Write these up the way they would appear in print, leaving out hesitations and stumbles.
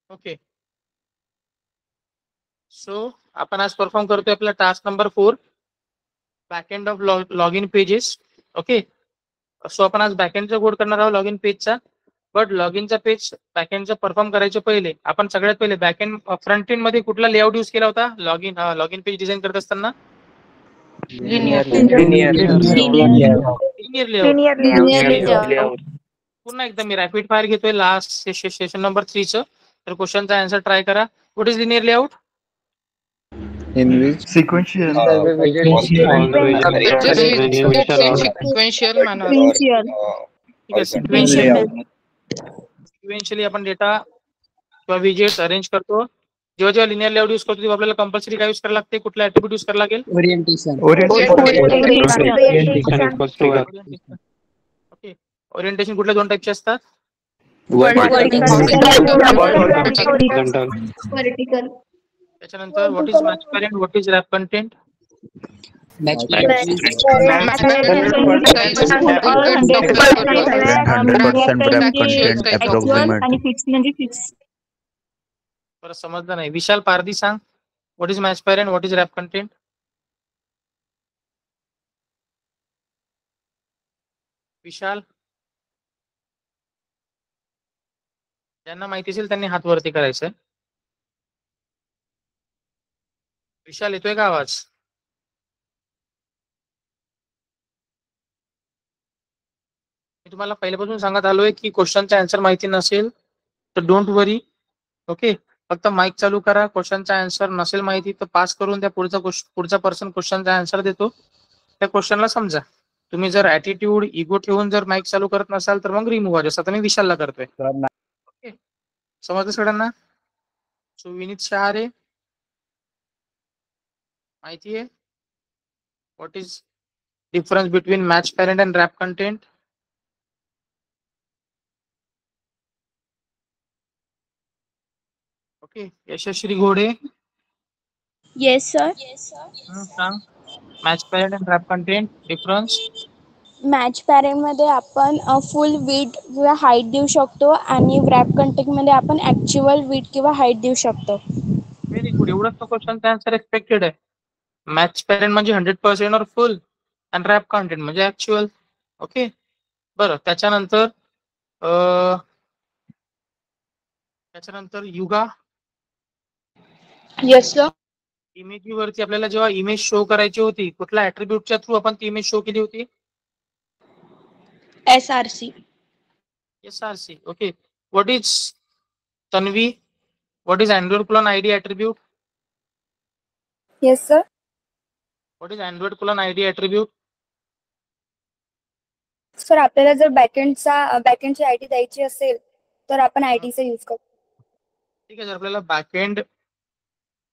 Okay. So आपण आज perform करतोय आपला task number 4, backend of log in pages. Okay. So आपण आज बॅकएंडचा कोड करणार आहोत लॉग इन पेजचा. बट लॉग इनचा पेज बॅकएंडचा परफॉर्म करायच्या पहिले आपण सगळ्यात पहिले बॅकएंड फ्रंट एंड मध्ये कुठला लेआउट यूज केला होता लॉग इन पेज डिझाईन करत असताना? Linear layout. पुन्हा एकदा मी रॅपिड फायर घेतोय लास्ट सेशन नंबर 3 चं. तर क्वेश्चनचा आन्सर ट्राय करा. What is linear layout? In which Sequential. Sequential manner. ठीक आहे. सिक्वेन्शियली आपण डेटा किंवा विजेट्स अरेंज करतो. जेव्हा जेव्हा लिनियर लेआउट यूज करतो तेव्हा आपल्याला कंपल्सरी काय यूज करायला लागते? कुठला ऍट्रिब्यूट यूज करायला लागेल? ओके. ओरिएंटेशन कुठल्या दोन टाईपचे असतात? त्याच्यानंतर what is match parent, what is wrap content? match Match बरं समजलं नाही. विशाल पारदी सांग, what is match parent, what is wrap content? Vishal, ज्यांना माहिती असेल त्यांनी हात वरती करायचंय. विशाल येतोय का आवाज? मी तुम्हाला पहिल्यापासून सांगत आलोय की क्वेश्चनचा आन्सर माहिती नसेल तर डोंट वरी. ओके. फक्त माईक चालू करा. क्वेश्चनचा आन्सर नसेल माहिती तर पास करून त्या पुढचा पर्सन क्वेश्चनचा आन्सर देतो. त्या क्वेश्चनला समजा. तुम्ही जर ऍटिट्यूड इगो ठेवून जर माईक चालू करत नसाल तर मग रिमूव्ह व्हा, जसं आता मी विशालला करतोय. ओके. समजलं सगळ्यांना? सो विनीत शहारे, माहिती आहे what is difference between match parent and wrap content? Okay. Yashasvi Ghode, Yes, sir. सांग match parent and wrap content difference. Match parent मध्ये आपण फुल विड्थ किंवा हाईट देऊ शकतो आणि रॅप कंटेंट मध्ये आपण ऍक्च्युअल विड्थ किंवा हाईट देऊ शकतो. Very good. एवढंच तो क्वेश्चनचा आन्सर एक्सपेक्टेड आहे. मॅच पॅरेंट म्हणजे 100% और फुल आणि रॅप कंटेंट म्हणजे ऍक्च्युअल. ओके. बरं त्याच्यानंतर युगा, येस सर. इमेजवरती आपल्याला जेव्हा इमेज शो करायची होती कुठल्या ऍट्रिब्यूटच्या थ्रू आपण ती इमेज शो केली होती? SRC. SRC. Okay. What is Tanvi, what is Android clone ID attribute? Yes sir. What is Android clone ID attribute? Sir आपल्याला जर बॅकएंडची आयडी द्यायची असेल तर आपण आयडीचा यूज करतो. ठीक आहे. जर आपल्याला बॅकएंड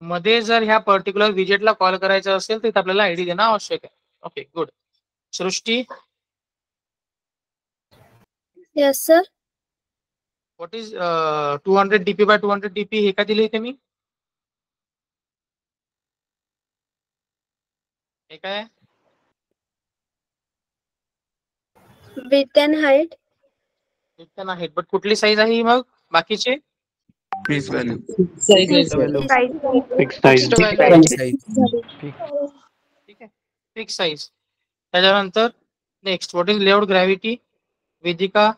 मध्ये जर ह्या पर्टिक्युलर विजेटला कॉल करायचं असेल तर आपल्याला आयडी देणं आवश्यक आहे. Okay good. Srishti, yes sir. What is 200 DP by 200 DP हे का दिले इथे मी? हे काय? Width and height. आहे बट कुठली साईज आहे ही मग बाकीचे? Piece value. ठीक आहे. Fix size. त्याच्यानंतर next what is layout gravity? Vedika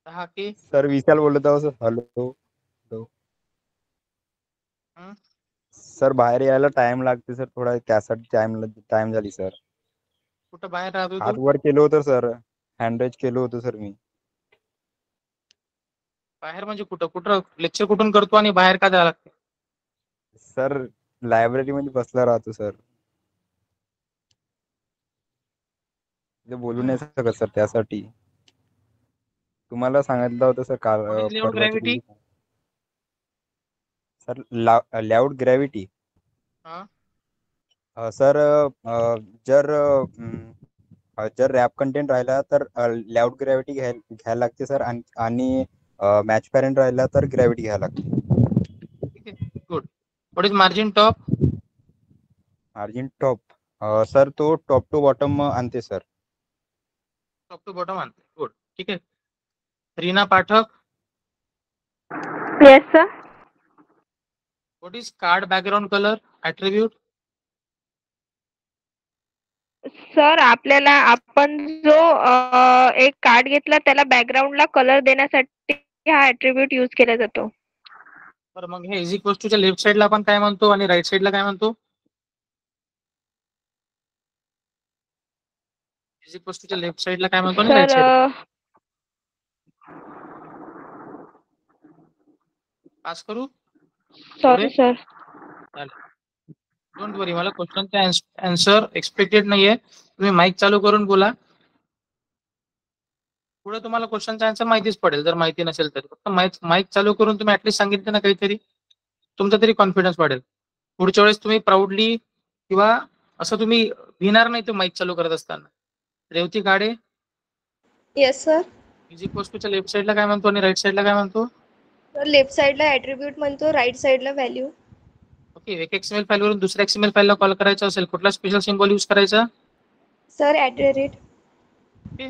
K. Sir Vishal बोलत आहो सर. Hello sir. बाहेर यायला टाइम लागते सर, थोडा त्यासाठी टाइम झाली सर. कुठं बाहेर राहतो हात तू? वर केलं होतं सर, हँडरेज केलं होतं सर मी. बाहेर म्हणजे कुठं लेक्चर कुठून करतो आणि बाहेर का जायला लागते? सर लायब्ररी मध्ये बसला राहतो सर. ते बोलू नाही शकत सर, त्यासाठी तुम्हाला सांगितलं होतं सर काल. Layout gravity. Sir layout gravity sir जर रॅप कंटेंट राहिला तर लेआउट ग्रॅव्हिटी घ्यायला लागते सर, आणि मॅच पॅरेंट राहिला तर ग्रॅव्हिटी घ्यायला लागते. Good. What is margin top? Margin top sir तो टॉप टू बॉटम आणते सर. टॉप टू बॉटम आणते. गुड. ठीक आहे. Reena Pathak, Yes, sir. What is card background color attribute? Sir आपल्याला आपण जो एक कार्ड घेतला त्याला बॅकग्राऊंडला कलर देण्यासाठी हा ऍट्रिब्यूट यूज केला जातो. तर मग हे इज इक्वल टूच्या लेफ्ट साईडला आपण काय म्हणतो आणि राईट साईडला काय म्हणतो? इज इक्वल टूच्या लेफ्ट साईडला काय म्हणतो आणि राईट सर साईडला पास करू? Sorry sir. डोंट वरी, मला क्वेश्चनचा आन्सर एक्सपेक्टेड नाहीये. तुम्ही माईक चालू करून बोला. पुढे तुम्हाला क्वेश्चनचा आन्सर माहितीच पडेल. जर माहिती नसेल तर फक्त माईक चालू करून तुम्ही ऍटलीस्ट सांगितलं ना काहीतरी, तुमचा तरी कॉन्फिडन्स वाढेल. पुढच्या वेळेस तुम्ही प्राऊडली किंवा असं तुम्ही भिणार नाही तो माईक चालू करत असताना. Revati Kadhe yes sir. Is equal टूच्या लेफ्ट साईडला काय म्हणतो आणि राईट साईडला काय म्हणतो? तर लेफ्ट साईडला ऍट्रिब्यूट म्हणतो, राईट साईडला व्हॅल्यू. ओके, एक एक्सएमएल फाईलवरून दुसऱ्या एक्सएमएल फाईलला कॉल करायचा असेल कुठला स्पेशल सिम्बॉल यूज करायचा? सर @. ओके,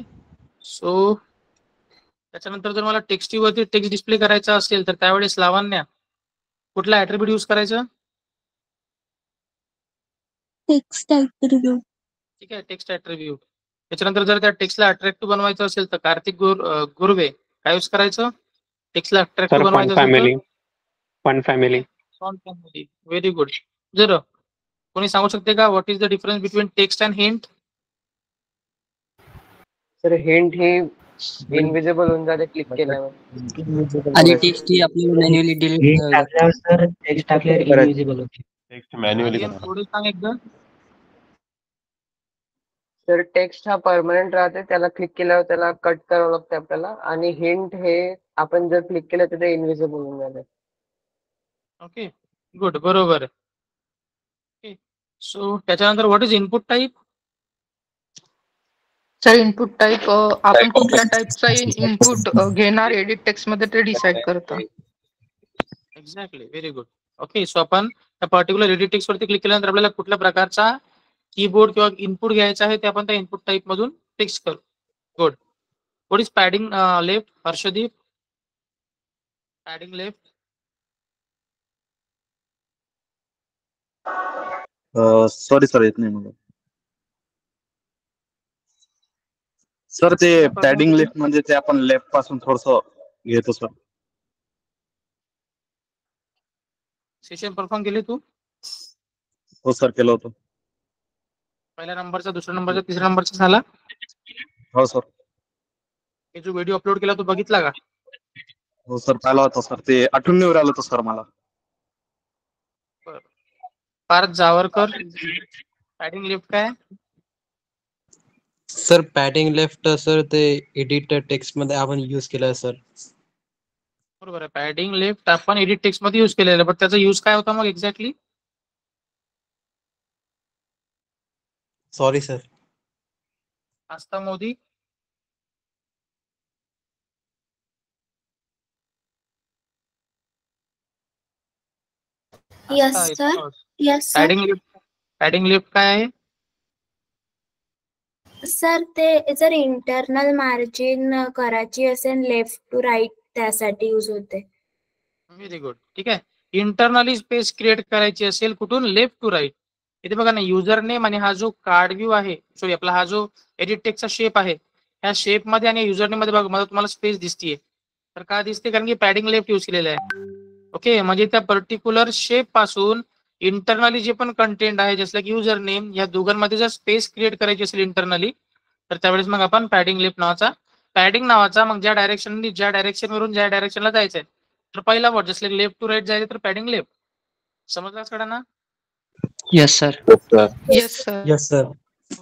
सो त्याच्यानंतर जर मला टेक्स्ट वरती टेक्स्ट डिस्प्ले करायचा असेल तर त्यावेळेस लावण्या कुठला ऍट्रिब्यूट यूज करायचा? Text attribute. ठीक आहे, टेक्स्ट ऍट्रिब्यूट. त्याच्यानंतर जर त्या टेक्स्टला अट्रॅक्टिव्ह बनवायचं असेल तर कार्तिक गुरवे काय यूज करायचं? टेक्स्टला अट्रॅक्टिव्ह सर बनवायचं असेल तर फन फॅमिली. Very good. जर कोणी सांगू शकते का what is the difference between text and hint? Sir hint हे इनविजिबल होऊन जाते क्लिक केल्यावर. आणि टेक्स्ट ही आपल्याला मॅन्युअली डिलीट टाकल्यावर सर टेक्स्ट टाकल्यावर इनविजिबल होते. टेक्स्ट मॅन्युअली पुढे सांग एकदा. सर टेक्स्ट हा परमनंट राहते, त्याला क्लिक केल्यावर त्याला कट करावं लागते आपल्याला. आणि हिंट हे आपण जर क्लिक केलं तर ते इनविजिबल होऊन जाते. ओके, गुड, बरोबर. ओके, सो त्याच्यानंतर what is input type? Sir input type आपण कुठल्या टाईपचा इनपुट घेणार एडिट टेक्स्ट मध्ये ते डिसाईड करतो. Exactly, very good. Okay, so आपण त्या पर्टिक्युलर एडिट टेक्स्ट वरती क्लिक केल्यानंतर आपल्याला कुठल्या प्रकारचा कीबोर्ड किंवा इनपुट घ्यायचा आहे ते आपण त्या इनपुट टाईप मधून टेक्स्ट करू. Good. What is padding left? Harshdeep, padding left. Sorry sir, येत नाही मला सर. ते पॅडिंग लेफ्ट म्हणजे ते आपण लेफ्ट पासून थोडस घेतो सर. सेशन परफॉर्म केली तू? हो सर, केलं होतं. पहिल्या नंबरचा, दुसऱ्या नंबरचा, तिसऱ्या नंबरचा झाला? हो सर. हे जो व्हिडिओ अपलोड केला तो बघितला का? हो सर, पाहिला होता सर. ते आठवण नाही राहिलं होतं सर मला. पार्थ जावरकर, पॅडिंग लेफ्ट काय? सर पॅडिंग लेफ्ट सर ते एडिट टेक्स्ट मध्ये आपण यूज केलं सर. बरोबर आहे, पॅडिंग लेफ्ट आपण एडिट टेक्स्ट मध्ये यूज केलेलं, बट त्याचा यूज काय होता मग exactly? Sorry sir. Aastha Modi. Yes, sir. Yes, sir. Padding left काय आहे? सर ते जर इंटरनल मार्जिन करायची असेल लेफ्ट टू राईट त्यासाठी यूज होते. Very good. ठीक आहे, इंटरनली स्पेस क्रिएट करायची असेल कुठून? Left to right. इथे बघा ना, युजर नेम आणि हा जो कार्ड व्ह्यू आहे, सॉरी आपला हा जो एडिट टेक्स्टचा शेप आहे, ह्या शेप मध्ये आणि युजर नेम मध्ये बघा मला तुम्हाला स्पेस दिसतीये. तर का दिसते? कारण की पॅडिंग लेफ्ट यूज केलेलं आहे. ओके, म्हणजे त्या पर्टिक्युलर शेप पासून इंटरनली जे पण कंटेंट आहे जसं की युजर नेम, या दोघांमध्ये जर स्पेस क्रिएट करायची असेल इंटरनली तर त्यावेळेस मग आपण पॅडिंग लेफ्ट नावाचा, पॅडिंग नावाचा मग ज्या डायरेक्शनवरून ज्या डायरेक्शनला जायचंय तर पहिला वर्ड जसं लेफ्ट टू राईट जायचं तर पॅडिंग लेफ्ट. समजलाच कडा ना? Yes sir. Yes sir. Yes sir.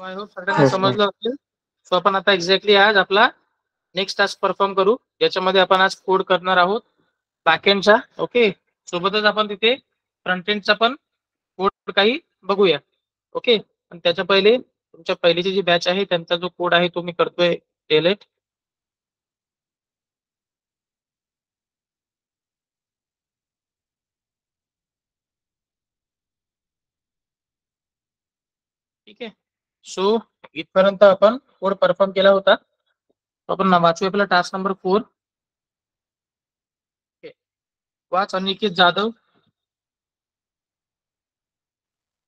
I hope सगळ्यांना समजलं असेल. सो आपण आता एक्झॅक्टली आज आपला नेक्स्ट टास्क परफॉर्म करू, ज्याच्यामध्ये आपण आज कोड करणार आहोत बॅकएंडचा. ओके, सोबतच आपण तिथे फ्रंट एंडचा पण कोड काही बघूया. ओके, पण त्याच्या पहिले तुमच्या पहिलीची जी बॅच आहे त्यांचा जो कोड आहे तो मी करतोय डिलीट. ठीक आहे, सो इथपर्यंत आपण कोड परफॉर्म केला होता. आपण वाचूया आपला task number 4. Watch Aniket Jadhav.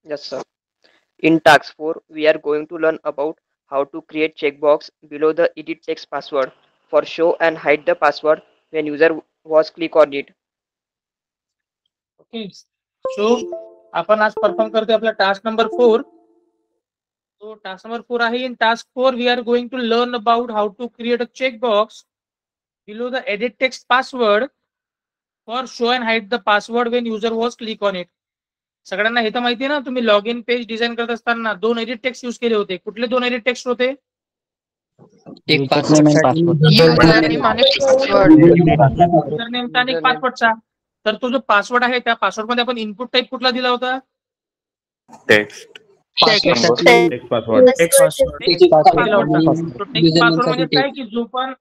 Yes, sir. In task 4, we are going to learn about how to create checkbox below the edit text password for show and hide the password when user was click on it. Okay, so आपण आज perform करतोय आपला task number 4. So task number 4 आहे. In task 4 we are going to learn about how to create a checkbox below the edit text password for show and hide the password when user was click on it. सगळ्यांना हे तर माहिती आहे ना, तुम्ही log in page design करत असताना 2 edit text use केले होते. कुठले 2 एडिट टेक्स्ट होते? एक पासवर्ड युजरनेम आणि पासवर्ड. युजरनेमचा आणि पासवर्डचा. तर तो जो पासवर्ड आहे त्या पासवर्ड मध्ये आपण इनपुट टाईप कुठला दिला होता? Text password. टेक्स्ट पासवर्ड म्हणजे काय की जो पण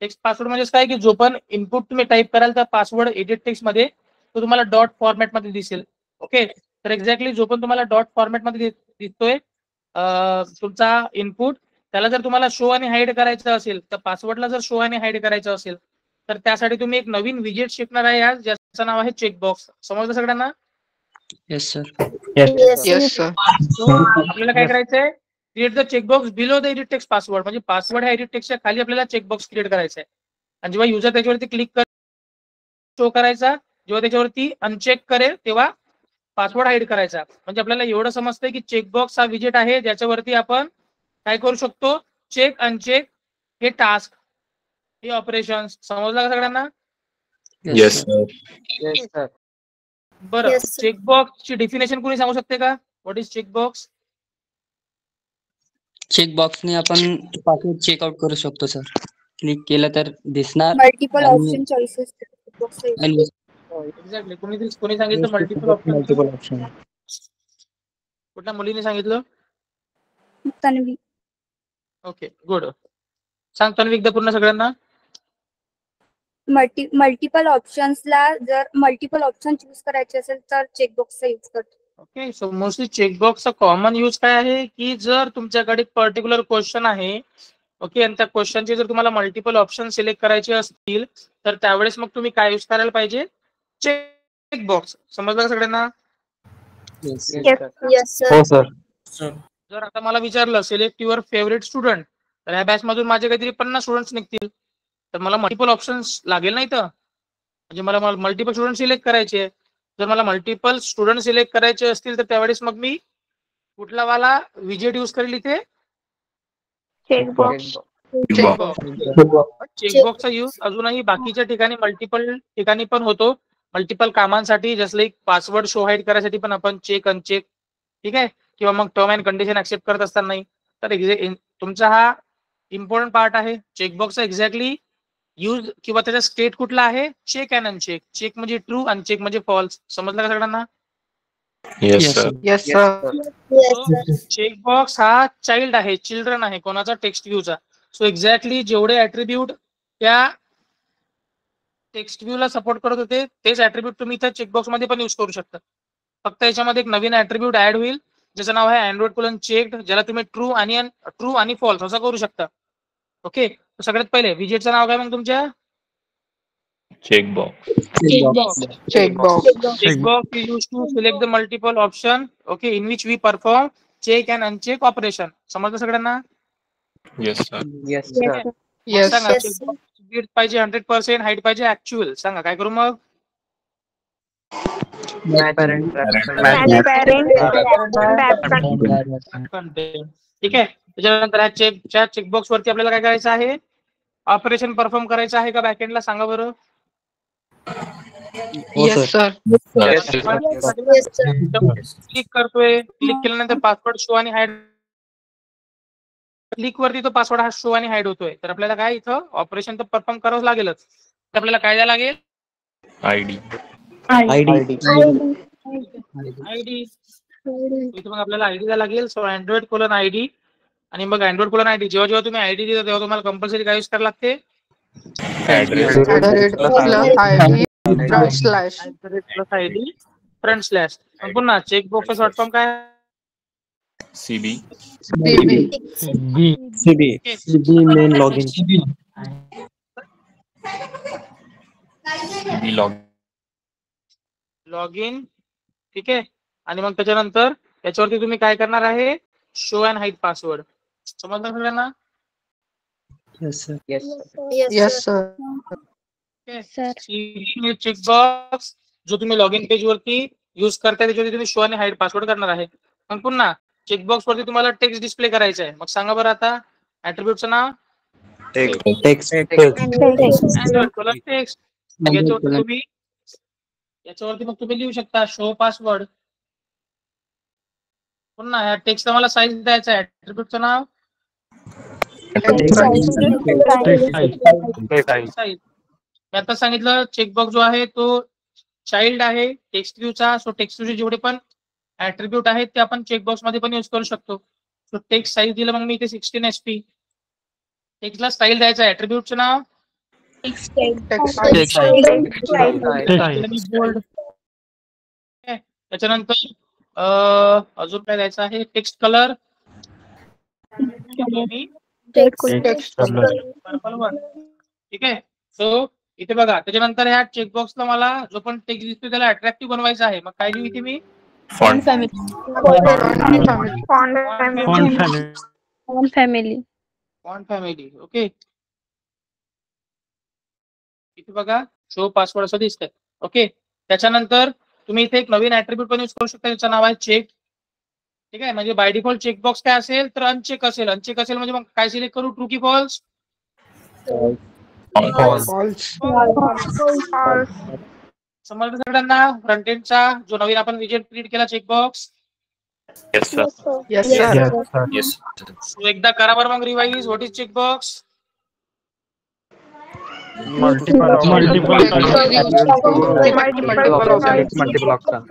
टेक्स्ट पासवर्ड म्हणजे काय की जो पण इनपुट तुम्ही टाईप कराल त्या पासवर्ड एडिट टेक्स्ट मध्ये तो तुम्हाला डॉट फॉर्मॅट मध्ये दिसेल. ओके, तर एक्झॅक्टली जो पण तुम्हाला डॉट फॉर्मॅट मध्ये दिसतोय तुमचा इनपुट, त्याला जर तुम्हाला शो आणि हाईड करायचं असेल, तर पासवर्डला जर शो आणि हाईड करायचं असेल तर त्यासाठी तुम्ही एक नवीन विजेट शिकणार आहे आज, ज्याचं नाव आहे चेकबॉक्स. समजलं सगळ्यांना? Yes sir. Yes sir. आपल्याला काय करायचंय? Create the checkbox below the edit text password. म्हणजे पासवर्ड ह्या एडिट टेक्स्टच्या खाली आपल्याला चेकबॉक्स क्रिएट करायचा आहे. आणि जेव्हा युजर त्याच्यावरती क्लिक कर शो करायचा, जेव्हा त्याच्यावरती अनचेक करेल तेव्हा पासवर्ड हाईड करायचा. म्हणजे आपल्याला एवढं समजतंय की चेकबॉक्स हा विजेट आहे ज्याच्यावरती आपण काय करू शकतो? चेक अनचेक हे टास्क, हे ऑपरेशन. समजलं का सगळ्यांना? Yes sir. बरं, चेकबॉक्सची डेफिनेशन कोणी सांगू शकते का? What is checkbox? चेकबॉक्सने आपण पासवर्ड चेकआउट करू शकतो सर. क्लिक केलं तर दिसणार. Multiple option choices. एक्झॅक्टली. कोणी सांगितलं मल्टिपल ऑप्शन? कुठल्या मुलीने सांगितलं? तन्वी. Okay, good. सांग तन्वी एकदा पूर्ण सगळ्यांना. मल्टिपल ऑप्शन्सला जर मल्टिपल ऑप्शन चूज करायचे असेल तर चेकबॉक्सचा यूज करतो. ओके, सो मोस्टली चेकबॉक्सचा कॉमन यूज काय आहे की जर तुमच्याकडे एक पर्टिक्युलर क्वेश्चन आहे, ओके, आणि त्या क्वेश्चनचे जर तुम्हाला मल्टिपल ऑप्शन सिलेक्ट करायचे असतील तर त्यावेळेस मग तुम्ही काय यूज करायला पाहिजे? चेकबॉक्स. समजलं का सगळ्यांना? हो सर. जर आता मला विचारलं सिलेक्ट युअर फेवरेट स्टुडंट, तर ह्या बॅच मधून माझे काहीतरी 50 स्टुडंट्स निघतील, तर मला मल्टिपल ऑप्शन्स लागेल नाही तर, म्हणजे मला मल्टिपल स्टुडंट सिलेक्ट करायचे. जर मला मल्टिपल स्टुडंट सिलेक्ट करायचे असतील तर त्यावेळेस मग मी कुठला वाला विजेट यूज करेल इथे? चेकबॉक्सचा यूज अजूनही बाकीच्या ठिकाणी मल्टिपल ठिकाणी पण होतो. मल्टिपल कामांसाठी जसं एक पासवर्ड शो हाईड करायसाठी पण आपण चेक अनचेक, ठीक आहे, किंवा मग टर्म अँड कंडिशन ऍक्सेप्ट करत असताना नाही. तर तुमचा हा इम्पॉर्टंट पार्ट आहे चेकबॉक्सचा. एक्झॅक्टली यूज किंवा त्याचा स्टेट कुठला आहे? Check and uncheck. चेक म्हणजे ट्रू, अनचेक म्हणजे फॉल्स. समजलं का सगळ्यांना? Yes sir. Yes sir. Checkbox हा चाइल्ड आहे, चिल्ड्रन आहे कोणाचा? टेक्स्ट व्ह्यूचा. सो एक्झॅक्टली जेवढे ऍट्रिब्यूट त्या टेक्स्ट व्ह्यूला सपोर्ट करत होते तेच ऍट्रिब्यूट तुम्ही इथं चेकबॉक्स मध्ये पण यूज करू शकता. फक्त याच्यामध्ये एक नवीन ऍट्रिब्यूट ऍड होईल ज्याचं नाव आहे अँड्रॉइड कोलन चेक्ड, ज्याला तुम्ही ट्रू आणि फॉल्स असं करू शकता. ओके, सगळ्यात पहिले विजेटचं नाव काय मग तुमच्या? Checkbox. Checkbox is used to select the multiple option, okay, in which we perform check and uncheck operation. समजलं सगळ्यांना? Yes sir. Yes, sir. Yes. सांगा, checkbox पाहिजे 100%, हाईट पाहिजे ऍक्च्युअल. सांगा काय करू मग? ठीक आहे. त्याच्यानंतर ह्या चेकबॉक्स वरती आपल्याला काय करायचं आहे? ऑपरेशन परफॉर्म करायचं आहे का बॅकएंडला? सांगा बरं. Yes sir. क्लिक करतोय, क्लिक केल्यानंतर पासवर्ड शो आणि हाईड, क्लिक वरती तो पासवर्ड हा शो आणि हाईड होतोय. तर आपल्याला काय इथं ऑपरेशन तर परफॉर्म करावंच लागेलच. तर आपल्याला काय द्यायला लागेल? आयडी. इथं मग आपल्याला आयडी द्यायला लागेल. सो अँड्रॉइड कोलन आयडी, आणि मग अँड्रॉइड कोलन आयडी जेव्हा जेव्हा तुम्ही आयडी देता तेव्हा तुम्हाला कंपल्सरी काय यूज करायला लागते? /ID पुन्हा चेकबॉक्सचा शॉर्ट फॉर्म काय? CB. Main login. CB log. Log in, ठीक आहे. आणि मग त्याच्यानंतर त्याच्यावरती तुम्ही काय करणार आहे, शो अँड हाईड पासवर्ड. समजलं सगळ्यांना? Yes sir. Yes sir. Checkbox जो तुम्ही लॉग इन पेज वरती युज करताय त्याच्यावरती तुम्ही शो आणि हाईड पासवर्ड करणार आहे. मग पुन्हा चेकबॉक्स वरती तुम्हाला टेक्स्ट डिस्प्ले करायचं आहे. मग सांगा बरं आता ऍट्रिब्यूटचं नाव टेक्स्ट टेक्स्ट. याच्यावरती मग तुम्ही लिहू शकता शो पासवर्ड. पुन्हा या टेक्स्टला मला साईज द्यायचं आहे. ऍट्रिब्यूटचं नाव साईज. मी आता सांगितलं चेकबॉक्स जो आहे तो चाइल्ड आहे टेक्स्ट व्ह्यूचा. सो टेक्स्ट व्ह्यूचे जेवढे पण ऍट्रिब्यूट आहेत ते आपण चेकबॉक्स मध्ये पण युज करू शकतो. सो टेक्स्ट साईज दिलं मग मी इथे 16 SP. टेक्स्टला स्टाईल द्यायचं आहे. ऍट्रिब्यूटचं नाव बोल्ड. त्याच्यानंतर अजून काय द्यायचं आहे, टेक्स्ट कलर पर्पल वन, ठीक आहे. सो इथे बघा त्याच्यानंतर ह्या चेकबॉक्सला मला जो पण टेक्स्ट दिसतो त्याला अट्रॅक्टिव्ह बनवायचा आहे. मग काय लिहू इथे मी फॉन्ट फॅमिली. ओके, इथे बघा शो पासवर्ड असं दिसतंय. ओके, त्याच्यानंतर तुम्ही इथे एक नवीन ऍट्रिब्यूट पण यूज करू शकता. त्याचं नाव आहे चेक, ठीक आहे. म्हणजे बाय डिफॉल्ट चेकबॉक्स काय असेल तर अनचेक असेल. अनचेक असेल म्हणजे मग काय सिलेक्ट करू, ट्रू की फॉल्स? समजलं सगळ्यांना? फ्रंट एंडचा जो नवीन आपण विजेट क्रिएट केला चेकबॉक्स. एकदा करा बरं मग revise. What is checkbox? Multiple option.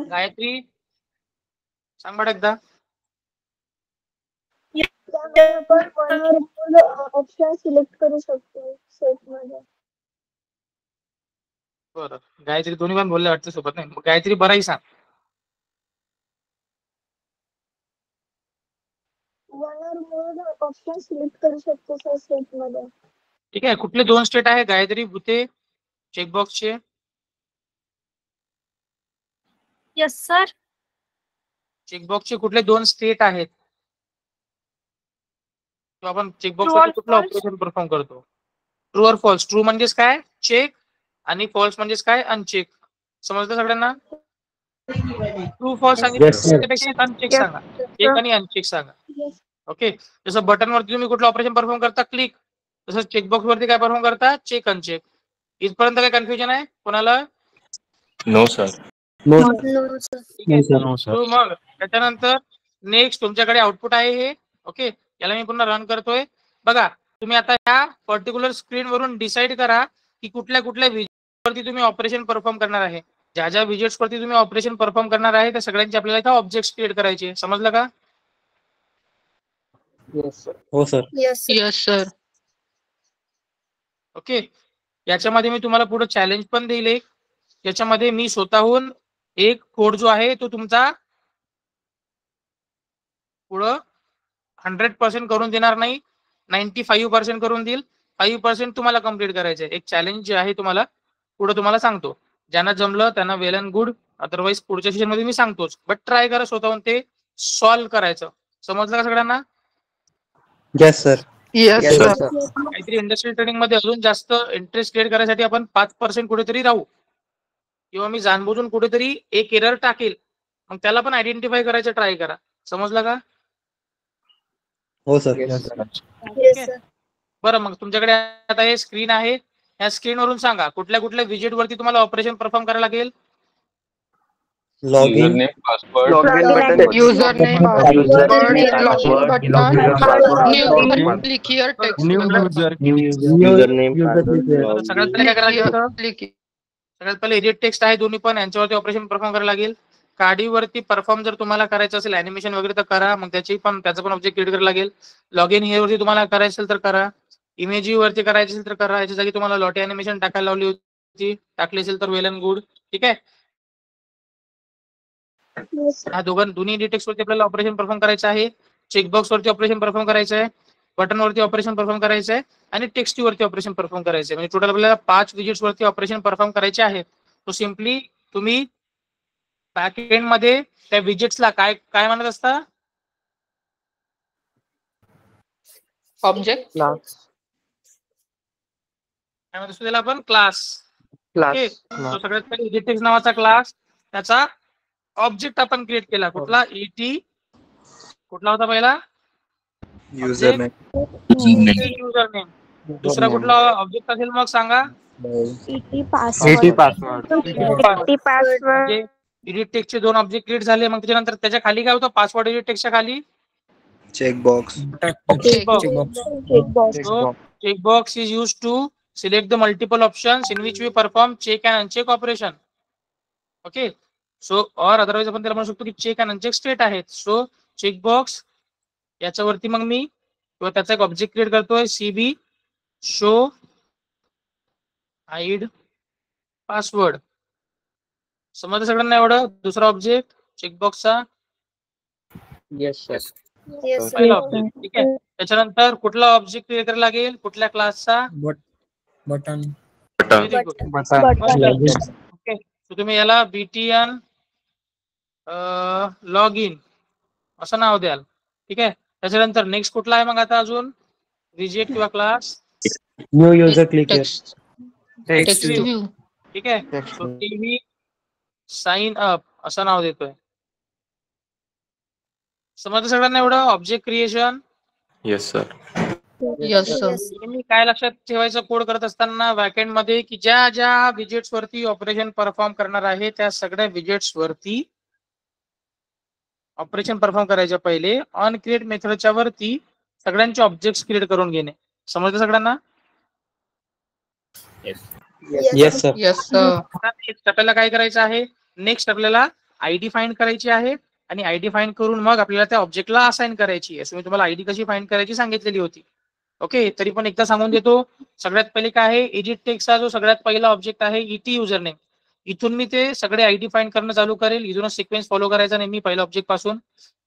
Gayatri सांग बरं एकदा. ऑप्शन सिलेक्ट करू शकतो सेट मध्ये. बरं, गायत्री दोन्ही पण बोलले वाटतं सोबत. नाही गायत्री बराही सांग. ऑप्शन सिलेक्ट करू शकतो सर सेट मध्ये. ठीक आहे. कुठले दोन स्टेट आहे गायत्री भुते चेकबॉक्सचे? Yes sir. चेकबॉक्सचे कुठले दोन स्टेट आहेत? आपण चेकबॉक्स कुठलं ऑपरेशन परफॉर्म करतो? ट्रू और फॉल्स. ट्रू म्हणजेच काय चेक आणि फॉल्स म्हणजेच काय अनचेक. समजलं सगळ्यांना? ट्रू फॉल्स सांगितलं अनचेक सांगा. चेक आणि अनचेक सांगा. ओके, जसं बटन वरती तुम्ही कुठलं ऑपरेशन परफॉर्म करता क्लिक, तसं चेकबॉक्स वरती काय परफॉर्म करता चेक अनचेक. इथपर्यंत काय कन्फ्युजन आहे कोणाला? No sir. मग त्याच्यानंतर नेक्स्ट तुमच्याकडे आउटपुट आहे हे. ओके, याला मी पुन्हा रन करतोय. बघा तुम्ही आता या पर्टिक्युलर स्क्रीन वरून डिसाईड करा की कुठल्या कुठल्या विजेट वरती तुम्ही ऑपरेशन परफॉर्म करणार आहे. ज्या ज्या विजेट्स वरती तुम्ही ऑपरेशन परफॉर्म करणार आहे त्या सगळ्यांचे आपल्याला इथे ऑब्जेक्ट्स क्रिएट करायचे. समजलं का? हो सर. Yes sir. ओके, याच्यामध्ये मी तुम्हाला पुढे चॅलेंज पण देईल एक. याच्यामध्ये मी स्वतःहून एक कोड जो आहे तो तुमचा पुढं 100% करून देणार नाही, 95% करून देईल. 5% तुम्हाला कम्प्लीट करायचं आहे. एक चॅलेंज जे आहे तुम्हाला पुढे तुम्हाला सांगतो. ज्यांना जमलं त्यांना वेल अँड गुड, अदरवाईज पुढच्या सेशन मध्ये मी सांगतोच. बट ट्राय करा स्वतःहून ते सॉल्व्ह करायचं. समजलं का सगळ्यांना? Yes sir. काहीतरी इंडस्ट्रियल ट्रेडिंग मध्ये अजून जास्त इंटरेस्ट क्रिएट करायसाठी आपण 5% कुठेतरी राहू, किंवा मी जाणबुजून कुठेतरी एक एरर टाकेल, मग त्याला पण आयडेंटिफाय करायचं ट्राय करा. समजलं का? हो सर. बरं, मग तुमच्याकडे आता हे स्क्रीन आहे. या स्क्रीनवरून सांगा कुठल्या कुठल्या विजेट वरती तुम्हाला ऑपरेशन परफॉर्म करायला लागेल. Log in, user name password, login button, click here text. सगळ्यात पहिले काय करायचं? सगळ्यात पहिले एडिट टेक्स्ट आहे दोन्ही पण, यांच्यावरती ऑपरेशन परफॉर्म करायला लागेल. कार्डीवरती परफॉर्म जर तुम्हाला करायचं असेल अॅनिमेशन वगैरे तर करा, मग त्याचं पण ऑब्जेक्ट क्रिएट करायला लागेल. लॉग इन हे वरती तुम्हाला करायचं असेल तर करा. इमेज वरती करायचं असेल तर करा. याच्या जागी तुम्हाला लॉटी अॅनिमेशन टाकायला लावली होती, टाकली असेल तर वेल अँड गुड. ठीक आहे. हा दोन्ही एडिट टेक्स्ट वरती आपल्याला ऑपरेशन परफॉर्म करायचं आहे. चेकबॉक्स वरती ऑपरेशन परफॉर्म करायचं आहे, बटन वरती ऑपरेशन परफॉर्म करायचं आहे आणि टेक्स्ट वरती ऑपरेशन परफॉर्म करायचं आहे. म्हणजे टोटल आपल्याला 5 विजिट्स वरती ऑपरेशन परफॉर्म करायचे आहेत. तो सिम्पली तुम्ही बॅकएंड मध्ये त्या विजेट्सला काय काय म्हणत असता? ऑब्जेक्ट क्लास काय म्हणत असतो त्याला आपण? क्लास. ओके, क्लास तो सगळ्यात पहिले EditText नावाचा क्लास, त्याचा ऑब्जेक्ट आपण क्रिएट केला. कुठला? ET. कुठला होता पहिला? User user name. दुसरा कुठला ऑब्जेक्ट असेल मग सांगा? ET password. पासवर्ड म्हणजे EditText चे 2 ऑब्जेक्ट क्रिएट झाले. मग त्याच्यानंतर त्याच्या खाली काय होतं? पासवर्ड EditTextच्या खाली checkbox. Checkbox is used to select the multiple options in which we perform check and uncheck operation. Okay, so or otherwise आपण त्याला म्हणू शकतो की चेक अँड अनचेक स्टेट आहेत. सो चेकबॉक्स याच्यावरती मग मी किंवा त्याचा एक ऑब्जेक्ट क्रिएट करतोय, CB शो हाईड पासवर्ड. समजलं सगळ्यांना एवढं? दुसरा ऑब्जेक्ट चेकबॉक्सचा येस सर. पहिला ऑब्जेक्ट. ठीक आहे, त्याच्यानंतर कुठला ऑब्जेक्ट क्रिएट करायला लागेल? कुठल्या क्लासचा? Button. Very good. Okay, so तुम्ही याला BTN लॉग इन असं नाव द्याल. ठीक आहे, त्याच्यानंतर नेक्स्ट कुठला आहे मग आता अजून? विजेट किंवा class? New user click text view. ठीक आहे, सो TV साइन अप असं नाव देतोय. समजलं सगळ्यांना एवढं? Object creation. Yes sir. Yes sir. मी काय लक्षात ठेवायचं कोड करत असताना बॅकएंड मध्ये, की ज्या ज्या विजेट्स वरती ऑपरेशन परफॉर्म करणार आहे त्या सगळ्या विजेट्स वरती ऑपरेशन परफॉर्म करायच्या पहिले ऑन क्रिएट मेथडच्या वरती सगळ्यांचे ऑब्जेक्ट्स क्रिएट करून घेणे. समजलं सगळ्यांना? Yes sir. Yes sir. Next आपल्याला काय करायचं आहे? नेक्स्ट आपल्याला आयडी फाइंड करायची आहे आणि आयडी फाइंड करून मग आपल्याला त्या ऑब्जेक्टला असाइन करायची आहे. मी तुम्हाला आयडी कशी फाइंड करायची सांगितलेली होती. ओके, तरी पण एकदा सांगून देतो. सगळ्यात पहिले काय आहे? EditTextचा जो सगळ्यात पहिला ऑब्जेक्ट आहे ET युजर नेम. इथून मी ते सगळे आयडी फाइंड करणं चालू करेल. इथूनच सिक्वेन्स फॉलो करायचा नेहमी पहिल्या ऑब्जेक्ट पासून.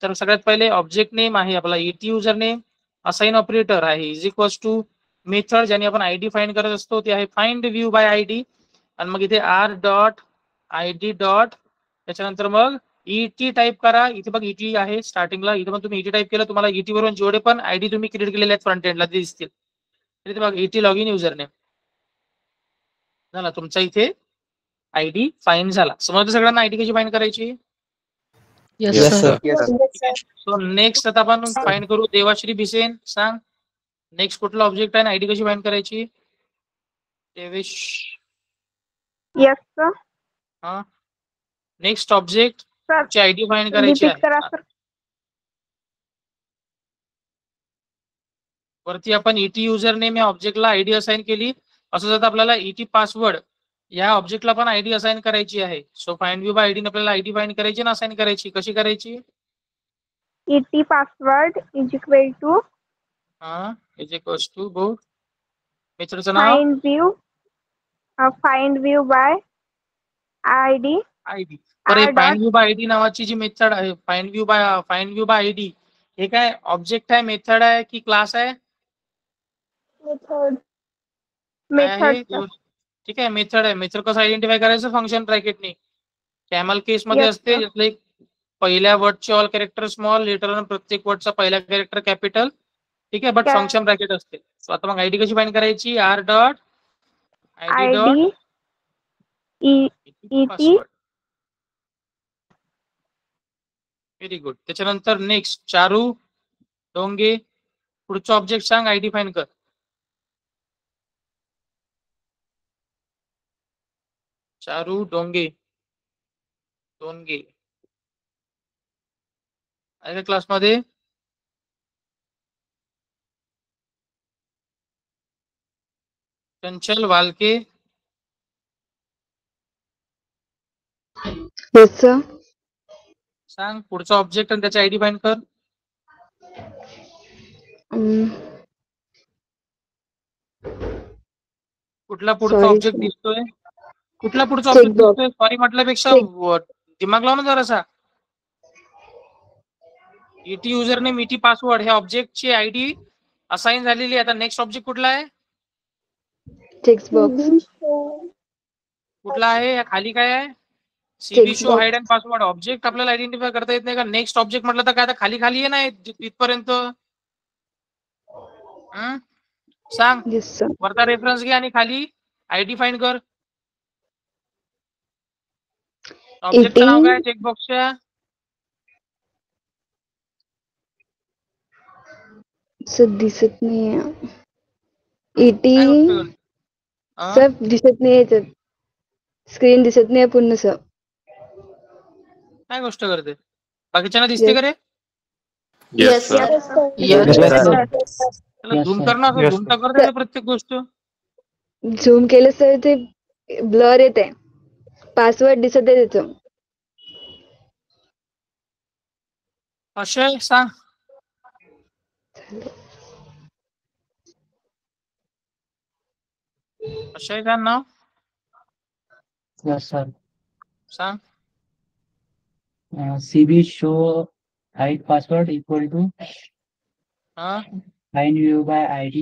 तर सगळ्यात पहिले ऑब्जेक्ट नेम आहे आपला ET user name. Assign operator आहे इज इक्वल्स टू मेथड ज्याने आपण आयडी फाइंड करत असतो ते आहे फाइंड व्ह्यू बाय आयडी. आणि मग इथे r.id. त्याच्यानंतर मग ET टाईप करा. इथे बघ ET आहे स्टार्टिंगला. इथे पण तुम्ही ET टाईप केलं, तुम्हाला ET वरून जेवढे पण आयडी तुम्ही क्रिएट केलेले आहेत फ्रंट एंडला ते दिसतील. इथे बघ ET log in user name झाला तुमचा. इथे आयडी फाइंड झाला. समजलं सगळ्यांना आयडी कशी फाइंड करायची? Yes sir. सो नेक्स्ट आता आपण फाइंड करू. देवाश्री भिसेन सांग नेक्स्ट कुठला ऑब्जेक्ट आहे आयडी कशी फाइंड करायची? देवेश. Yes sir. हा, नेक्स्ट ऑब्जेक्ट ची आयडी फाइंड करायची आहे. वरती आपण ET युजर नेम या ऑब्जेक्टला आयडी असाइन केली. असं जर आपल्याला ET पासवर्ड या ऑब्जेक्टला पण आयडी असाइन करायची आहे. So find view by ID आपल्याला आयडी फाइंड करायची ना असाइन करायची. कशी करायची? ET password is equal to is equals to go मेथडचं नाव find view by ID. Find view by ID नावाची जी मेथड आहे फाइंड व्ह्यू बाय आयडी, हे काय ऑब्जेक्ट आहे, मेथड आहे की क्लास आहे? मेथड. ठीक आहे, मेथड आहे. मेथड कसं आयडेंटिफाय करायचं? फंक्शन ब्रॅकेटने. कॅमल केस मध्ये असते. ज्यातलं एक पहिल्या वर्डचे ऑल कॅरेक्टर स्मॉल, लेटर प्रत्येक वर्डचा पहिला कॅरेक्टर कॅपिटल. ठीक आहे, बट फंक्शन ब्रॅकेट असते. सो आता मग आयडी कशी फाइंड करायची? r.id. Very good. त्याच्यानंतर नेक्स्ट चारू डोंगे. पुढचा ऑब्जेक्ट सांग आयडी फाइंड कर. चारू डोंगे आहे क्लासमध्ये? चंचल वालके. Yes sir. सांग पुढचा ऑब्जेक्ट आणि त्याची आयडी फाइंड कर. कुठला पुढचा ऑब्जेक्ट दिसतोय? कुठला पुढचा ऑब्जेक्ट दिसतोय? सॉरी म्हटल्यापेक्षा दिमाग लावून जरासा. ET user name ET password ह्या ऑब्जेक्टची आयडी असाइन झालेली आहे. आता नेक्स्ट ऑब्जेक्ट कुठला आहे? चेकबॉक्स. कुठला आहे? या खाली काय आहे? CB show hide and password object आपल्याला आयडेंटिफाय करता येत नाही का? नेक्स्ट ऑब्जेक्ट म्हटलं तर काय आता खाली खाली आहे नाही इथपर्यंत. सांग वरचा रेफरन्स घे आणि खाली आयडी फाइंड कर. ऑब्जेक्टचं नाव काय चेकबॉक्सच्या? दिसत नाही. एटी काय गोष्ट करते? सर दिसत नाही याच्यात. स्क्रीन दिसत नाही पूर्ण सर. काय गोष्ट करते? बाकीच्यांना दिसते का रे? Yes, sir. त्याला झूम कर ना, असं झूम तर करते ना प्रत्येक गोष्ट. झूम केलं तर ते ब्लर येत आहे. पासवर्ड दिसत आहे त्याचं. अक्षय सांग. अक्षय काय नाव? Yes, sir. सांग. CB show hide password equal to find view by ID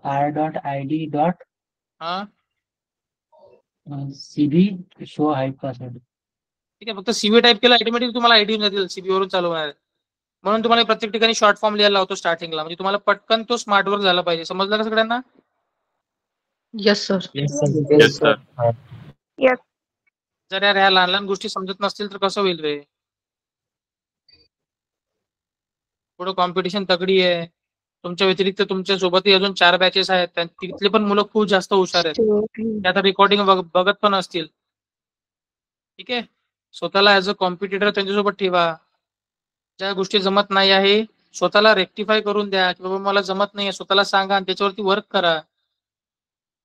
r.id dot CB show hide password. ठीक आहे, फक्त सीबी टाईप केलं ऑटोमॅटिक तुम्हाला आयडी जातील. सीबी वरून चालू होणार. म्हणून तुम्हाला प्रत्येक ठिकाणी शॉर्ट फॉर्म लिहायला लावतो स्टार्टिंगला, म्हणजे तुम्हाला पटकन तो स्मार्ट वर्क झाला पाहिजे. समजलं का सगळ्यांना? Yes sir. Yes, sir. जर यार ह्या लहान लहान गोष्टी समजत नसतील तर कसं होईल रे? पुढे कॉम्पिटिशन तगडी आहे. तुमच्या व्यतिरिक्त तुमच्या सोबतही अजून 4 बॅचेस आहेत. तिथले पण मुलं खूप जास्त हुशार आहेत. ते आता रेकॉर्डिंग बघत पण असतील. ठीक आहे, स्वतःला ऍज अ कॉम्पिटिटर त्यांच्यासोबत ठेवा. ज्या गोष्टी जमत नाही आहे स्वतःला रेक्टिफाय करून द्या की बाबा मला जमत नाही, स्वतःला सांगा आणि त्याच्यावरती वर्क करा.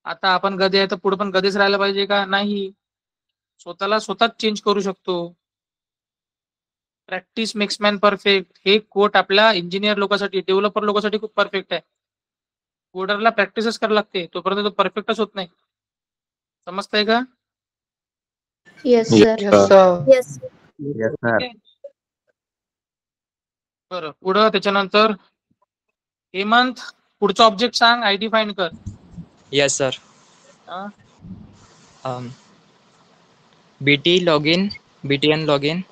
आता आपण गधे आहे तर पुढे पण गधेच राहायला पाहिजे का? नाही, स्वतःला स्वतःच चेंज करू शकतो. प्रॅक्टिस मेक्स मॅन परफेक्ट हे कोट आपल्या इंजिनियर लोकांसाठी, डेव्हलपर लोकांसाठी खूप परफेक्ट आहे. कोडरला प्रॅक्टिसच करायला लागते, तोपर्यंत तो परफेक्टच होत नाही. समजतंय का? Yes sir. बरं, पुढं त्याच्यानंतर हेमंत पुढचा ऑब्जेक्ट सांग, आयडी फाइंड कर. Yes, sir. BT login, BTN login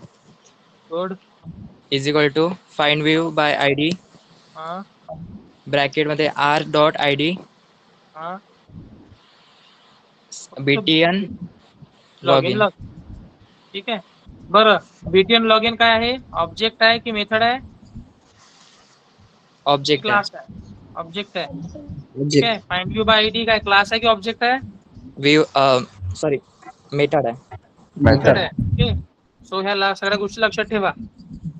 good. is equal to find view by ID bracket मध्ये r.id BTN login. ठीक आहे. बरं, बीटीएन लॉगिन काय आहे? ऑब्जेक्ट आहे की मेथड आहे? ऑब्जेक्ट क्लास आहे. ऑब्जेक्ट आहे. ठीक आहे. फाइंड व्यू बाय आयडी काय क्लास आहे की ऑब्जेक्ट आहे? व्यू सॉरी मेथड आहे. मेथड आहे. ओके, सो ह्या सगळ्या गोष्टी लक्षात ठेवा.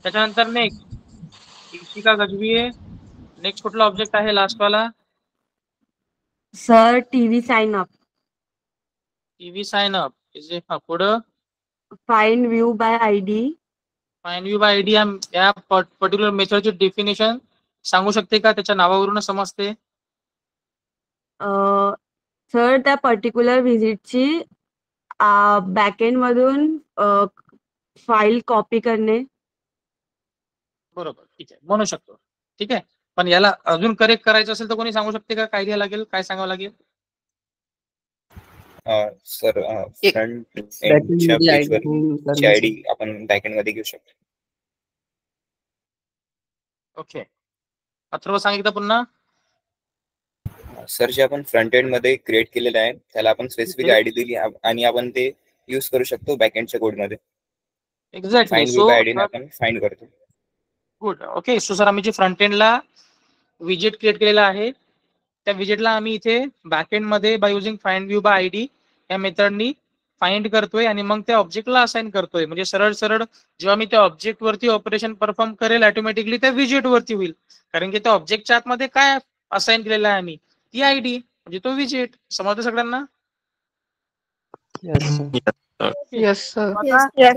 त्याच्यानंतर नेक्स्ट का गजवी आहे. नेक्स्ट कुठला ऑब्जेक्ट आहे लास्ट वाला? Sir TV sign up. TV sign up is पुढं find view by ID. Find view by ID या पर्टिक्युलर मेथडची डेफिनेशन सांगू शकते का? त्याच्या नावावरून समजते. सर त्या पर्टिक्युलर व्हिजिटची बॅकएंड मधून फाईल कॉपी करणे. बरोबर, ठीक आहे, म्हणू शकतो. ठीक आहे, पण याला अजून करेक्ट करायचं असेल तर कोणी सांगू शकते का? काय घ्यायला लागेल, काय सांगावं लागेल? सर फ्रंट एंडच्या पेजवरची आयडी आपण बॅकएंड मध्ये घेऊ शकतो. ओके, अथर्व सांगितलं पुन्हा. सर जे आपण फ्रंट एंड मध्ये क्रिएट केलेलं आहे त्याला आपण स्पेसिफिक आयडी दिली आणि आपण ते यूज करू शकतो बॅकएंडच्या कोड मध्ये. Exactly. Find view by ID आपण फाइंड करतो. गुड. ओके, सो सर आम्ही जे फ्रंट एंडला विजेट क्रिएट केलेला आहे त्या विजेटला आम्ही इथे बॅकएंड मध्ये by using find view by ID या मेथडनी फाइंड करतोय आणि मग त्या ऑब्जेक्टला असाइन करतोय. म्हणजे सरळ सरळ जेव्हा मी त्या ऑब्जेक्ट वरती ऑपरेशन परफॉर्म करेल ऑटोमॅटिकली त्या विजेट वरती होईल, कारण की त्या ऑब्जेक्टच्या आतमध्ये काय असाइन केलेलं आहे आम्ही, ती आयडी म्हणजे तो विजेट. समजतं सगळ्यांना? Yes sir.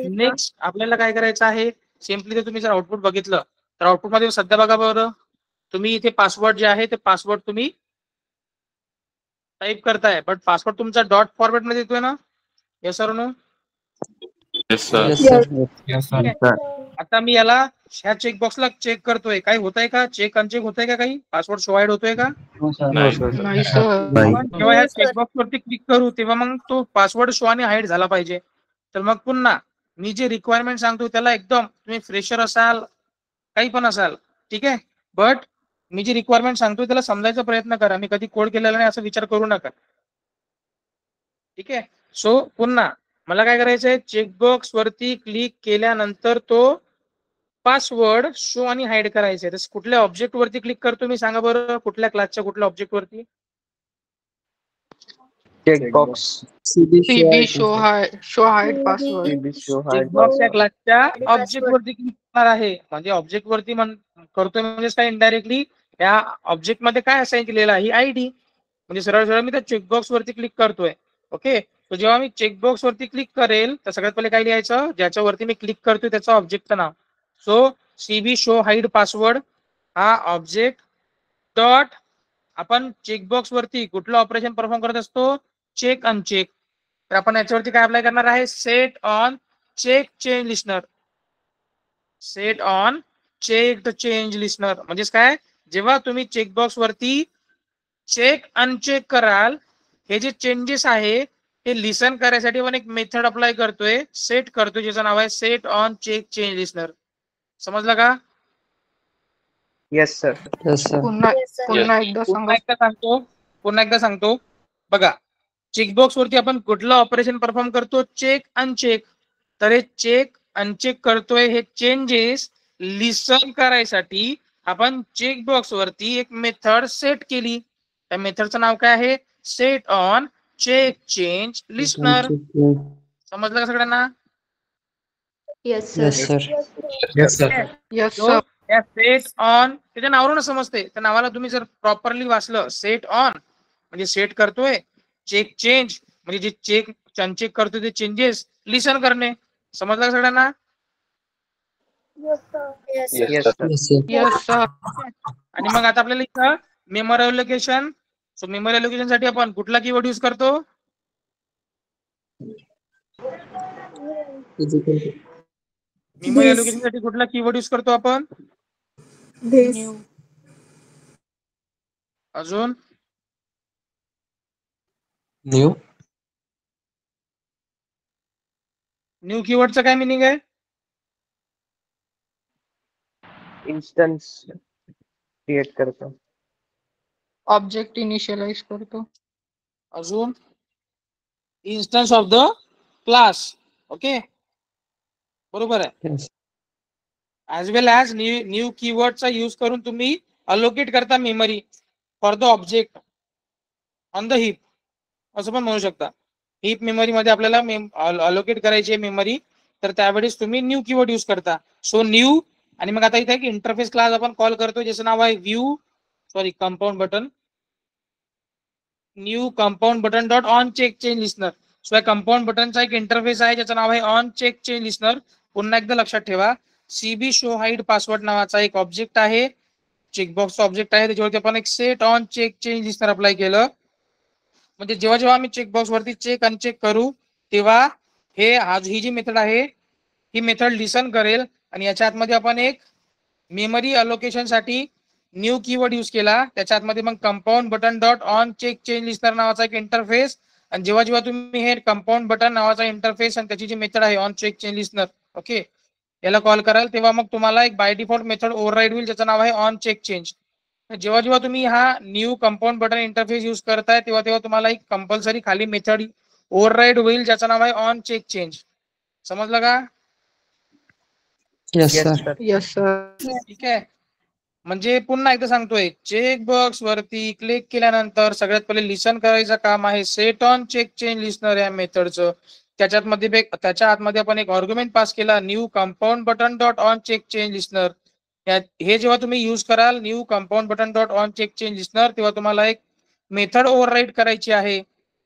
नेक्स्ट आपल्याला काय करायचं आहे, सिम्पली जर तुम्ही आउटपुट बघितलं तर आउटपुट मध्ये सध्या बघा बरं, तुम्ही इथे पासवर्ड जे आहे ते पासवर्ड तुम्ही टाइप करताय, बट पासवर्ड तुमचा डॉट फॉर्मॅट मध्ये येतोय ना? Yes sir no? Yes, sir. Yes, sir. Yes, sir. आता मी याला ह्या चेकबॉक्सला चेक करतोय, काही होतंय का, चेक अनचेक होतंय का, काही पासवर्ड शो हाईड होतोय का? नाही सर. आपण जेव्हा ह्या चेकबॉक्स वरती क्लिक करू तेव्हा मग तो पासवर्ड शो आणि हाईड झाला पाहिजे. तर मग पुन्हा मी जे रिक्वायरमेंट सांगतो त्याला एकदम, तुम्ही फ्रेशर असाल काही पण असाल ठीक आहे, बट मी जी रिक्वायरमेंट सांगतो त्याला समजायचा प्रयत्न करा. मी कधी कोड केलेला नाही असं विचार करू नका. ठीक आहे. सो पुन्हा मला काय करायचंय, चेकबॉक्स वरती क्लिक केल्यानंतर तो पासवर्ड शो आणि हाईड करायचे. तर कुठल्या ऑब्जेक्ट वरती क्लिक करतो मी, सांगा बरं, कुठल्या क्लासच्या कुठल्या ऑब्जेक्ट वरती? Checkbox CB show hide password. Checkbox या क्लासच्या ऑब्जेक्ट वरती क्लिक करणार आहे. म्हणजे ऑब्जेक्ट वरती करतोय म्हणजे काय, इनडायरेक्टली या ऑब्जेक्ट मध्ये काय असाइन केलेलं आहे, ही आयडी. म्हणजे सरळ सरळ मी त्या चेकबॉक्स वरती क्लिक करतोय. ओके. तर जेव्हा मी चेकबॉक्स वरती क्लिक करेल तर सगळ्यात पहिले काय लिहायचं, ज्याच्यावरती मी क्लिक करतोय त्याचं ऑब्जेक्टचं नाव. So CB show hide password हा ऑब्जेक्ट डॉट, आपण चेकबॉक्स वरती कुठलं ऑपरेशन परफॉर्म करत असतो, चेक अनचेक. तर आपण याच्यावरती काय अप्लाय करणार आहे, set on check change listener. Set on check change listener म्हणजेच काय, जेव्हा तुम्ही चेकबॉक्स वरती चेक अनचेक कराल, हे जे चेंजेस आहे हे लिसन करायसाठी आपण एक मेथड अप्लाय करतोय, सेट करतोय, ज्याचं नाव आहे set on check change listener. समजलं का? Yes sir. पुन्हा एकदा सांगतो बघा. चेकबॉक्स वरती आपण कुठलं ऑपरेशन परफॉर्म करतो, चेक अनचेक. तर हे चेक अनचेक करतोय, हे चेंजेस लिसन करायसाठी आपण चेकबॉक्स वरती एक मेथड सेट केली. त्या मेथडचं नाव काय आहे, set on check change listener. समजलं का सगळ्यांना? Yes sir. सेट ऑन त्याच्या नावावरून समजते, त्या नावाला तुम्ही जर प्रॉपरली वाचलं, सेट ऑन म्हणजे सेट करतोय, चेक चेंज म्हणजे जे चेक अनचेक करतोय ते चेंजेस लिसन करणे. समजलं का सगळ्यांना? आणि मग आता आपल्याला इथं memory allocation. So memory allocation साठी आपण कुठला कीवर्ड यूज करतो, मेमरी अलोकेशन साठी कुठला कीवर्ड यूज करतो आपण, अजून न्यू कीवर्डचं काय मिनिंग आहे, इन्स्टन्स क्रिएट करतो, ऑब्जेक्ट इनिशियलाइज करतो. अजून instance of the class. Okay, बरोबर आहे. ऍज वेल ऍज न्यू कीवर्डचा यूज करून तुम्ही अलोकेट करता memory for the object on the heap, असं पण म्हणू शकता. हिप मेमरी मध्ये आपल्याला अलोकेट करायची आहे मेमरी, तर त्यावेळेस तुम्ही न्यू कीवर्ड यूज करता. So new. आणि मग आता इथे एक इंटरफेस क्लास आपण कॉल करतो, ज्याचं नाव आहे compound button. New compound button dot on check change listener. So या कंपाऊंड बटनचा एक इंटरफेस आहे ज्याचं नाव आहे ऑन चेक चेंज लिस्नर. पुन्हा एकदा लक्षात ठेवा, सीबी शो हाईड पासवर्ड नावाचा एक ऑब्जेक्ट आहे, चेकबॉक्सचा ऑब्जेक्ट आहे, त्याच्यावरती आपण एक set on check change listener apply केलं. म्हणजे जेव्हा जेव्हा आम्ही चेकबॉक्स वरती चेक अनचेक करू तेव्हा ही जी मेथड आहे ही मेथड लिसन करेल. आणि याच्या आतमध्ये आपण एक मेमरी अलोकेशन साठी न्यू कीवर्ड यूज केला, त्याच्या आतमध्ये मग compound button dot on check change listener नावाचा एक इंटरफेस. आणि जेव्हा जेव्हा तुम्ही हे कंपाऊंड बटन नावाचा इंटरफेस आणि त्याची जी मेथड आहे on check change listener, okay, याला कॉल कराल तेव्हा मग तुम्हाला एक बाय डिफॉल्ट मेथड ओव्हरराईड होईल ज्याचं नाव आहे ऑन चेक चेंज. जेव्हा जेव्हा तुम्ही हा new compound button interface use करताय तेव्हा तेव्हा तुम्हाला एक कंपल्सरी खाली मेथड ओव्हरराईड होईल ज्याचं नाव आहे ऑन चेक चेंज. समजलं का? Yes sir. ठीक आहे. म्हणजे पुन्हा एकदा सांगतोय, चेकबॉक्स वरती क्लिक केल्यानंतर सगळ्यात पहिले लिसन करायचं काम आहे set on check change listener या मेथडचं. त्याच्या आतमध्ये आपण एक आर्ग्युमेंट पास केला, new compound button dot on check change listener. हे जेव्हा तुम्ही यूज कराल new compound button dot on check change listener, तेव्हा तुम्हाला एक मेथड ओव्हरराईड करायची आहे,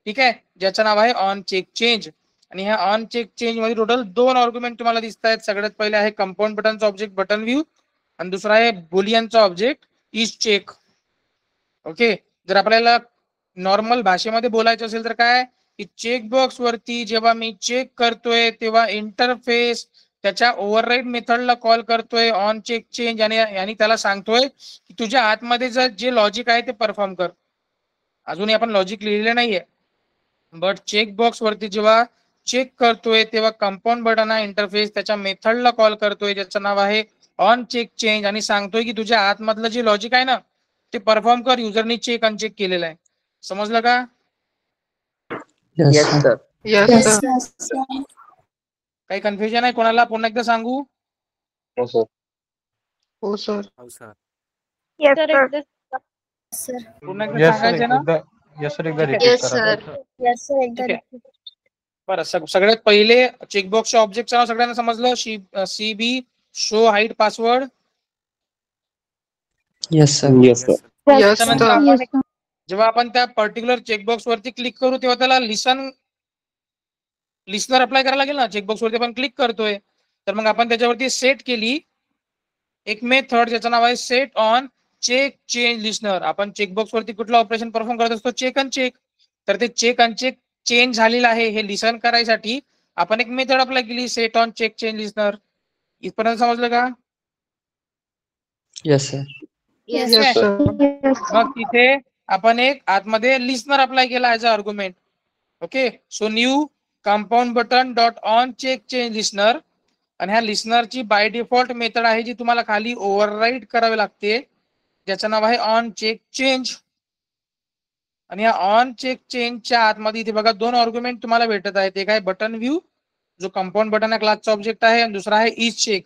ठीक आहे, ज्याचं नाव आहे ऑन चेक चेंज. आणि ह्या ऑन चेक चेंज मध्ये टोटल 2 आर्ग्युमेंट तुम्हाला दिसत आहेत. सगळ्यात पहिले आहे कंपाऊंड बटनचा ऑब्जेक्ट बटन व्ह्यू आणि दुसरा आहे बुलियनचा ऑब्जेक्ट इज चेक. ओके, जर आपल्याला नॉर्मल भाषेमध्ये बोलायचं असेल तर काय, की चेकबॉक्स वरती जेव्हा मी चेक करतोय तेव्हा इंटरफेस त्याच्या ओव्हरराईड मेथडला कॉल करतोय ऑन चेक चेंज आणि त्याला सांगतोय की तुझ्या आतमध्ये जर जे लॉजिक आहे ते परफॉर्म कर. अजूनही आपण लॉजिक लिहिलेलं नाहीये, बट चेक बॉक्स वरती जेव्हा चेक करतोय तेव्हा कंपाऊंड बटन हा इंटरफेस त्याच्या मेथडला कॉल करतोय ज्याचं नाव आहे ऑन चेक चेंज आणि सांगतोय की तुझ्या आतमधलं जे लॉजिक आहे ना ते परफॉर्म कर. युजरनी चेक अनचेक केलेलं आहे. समजलं का? Yes sir. Yes sir. काही कन्फ्युजन आहे कोणाला? पुन्हा एकदा सांगू? हो सर. हो सर. Yes sir sir. एकदा सर. पुन्हा एकदा सांगायचं ना? यस सर एकदा ठीक आहे. रिपीट येस करा. सर. यस सर एकदा ठीक आहे. बरं, सगळ्यात पहिले चेकबॉक्सच्या ऑब्जेक्टचं नाव सगळ्यांना समजलं? CB show hide password. Yes sir. Yes sir. Yes त्यानंतर सर. जेव्हा आपण त्या पर्टिक्युलर चेकबॉक्स वरती क्लिक करू तेव्हा त्याला लिस्नर अप्लाय करायला लागेल ना. चेकबॉक्स वरती आपण क्लिक करतोय तर मग आपण त्याच्यावरती सेट केली एक मेथड ज्याचं नाव आहे set on check change listener. आपण चेकबॉक्स वरती कुठलं ऑपरेशन परफॉर्म करत असतो? Check uncheck. तर ते चेक अनचेक चेंज झालेलं आहे हे लिसन करायसाठी आपण एक मेथड अप्लाय केली set on check change listener. इथपर्यंत समजलं का? Yes sir. Yes yes sir. मग तिथे आपण एक आतमध्ये लिस्नर अप्लाय केला as a argument. Okay, so new compound button dot on check change listener आणि ह्या लिस्नरची बाय डिफॉल्ट मेथड आहे जी तुम्हाला खाली ओव्हरराईड करावी लागते ज्याचं नाव आहे ऑन चेक चेंज. आणि या ऑन चेक चेंजच्या आतमध्ये इथे बघा दोन आर्ग्युमेंट तुम्हाला भेटत आहेत. एक आहे बटन व्ह्यू जो कंपाऊंड बटन या क्लासचा ऑब्जेक्ट आहे आणि दुसरा आहे इज चेक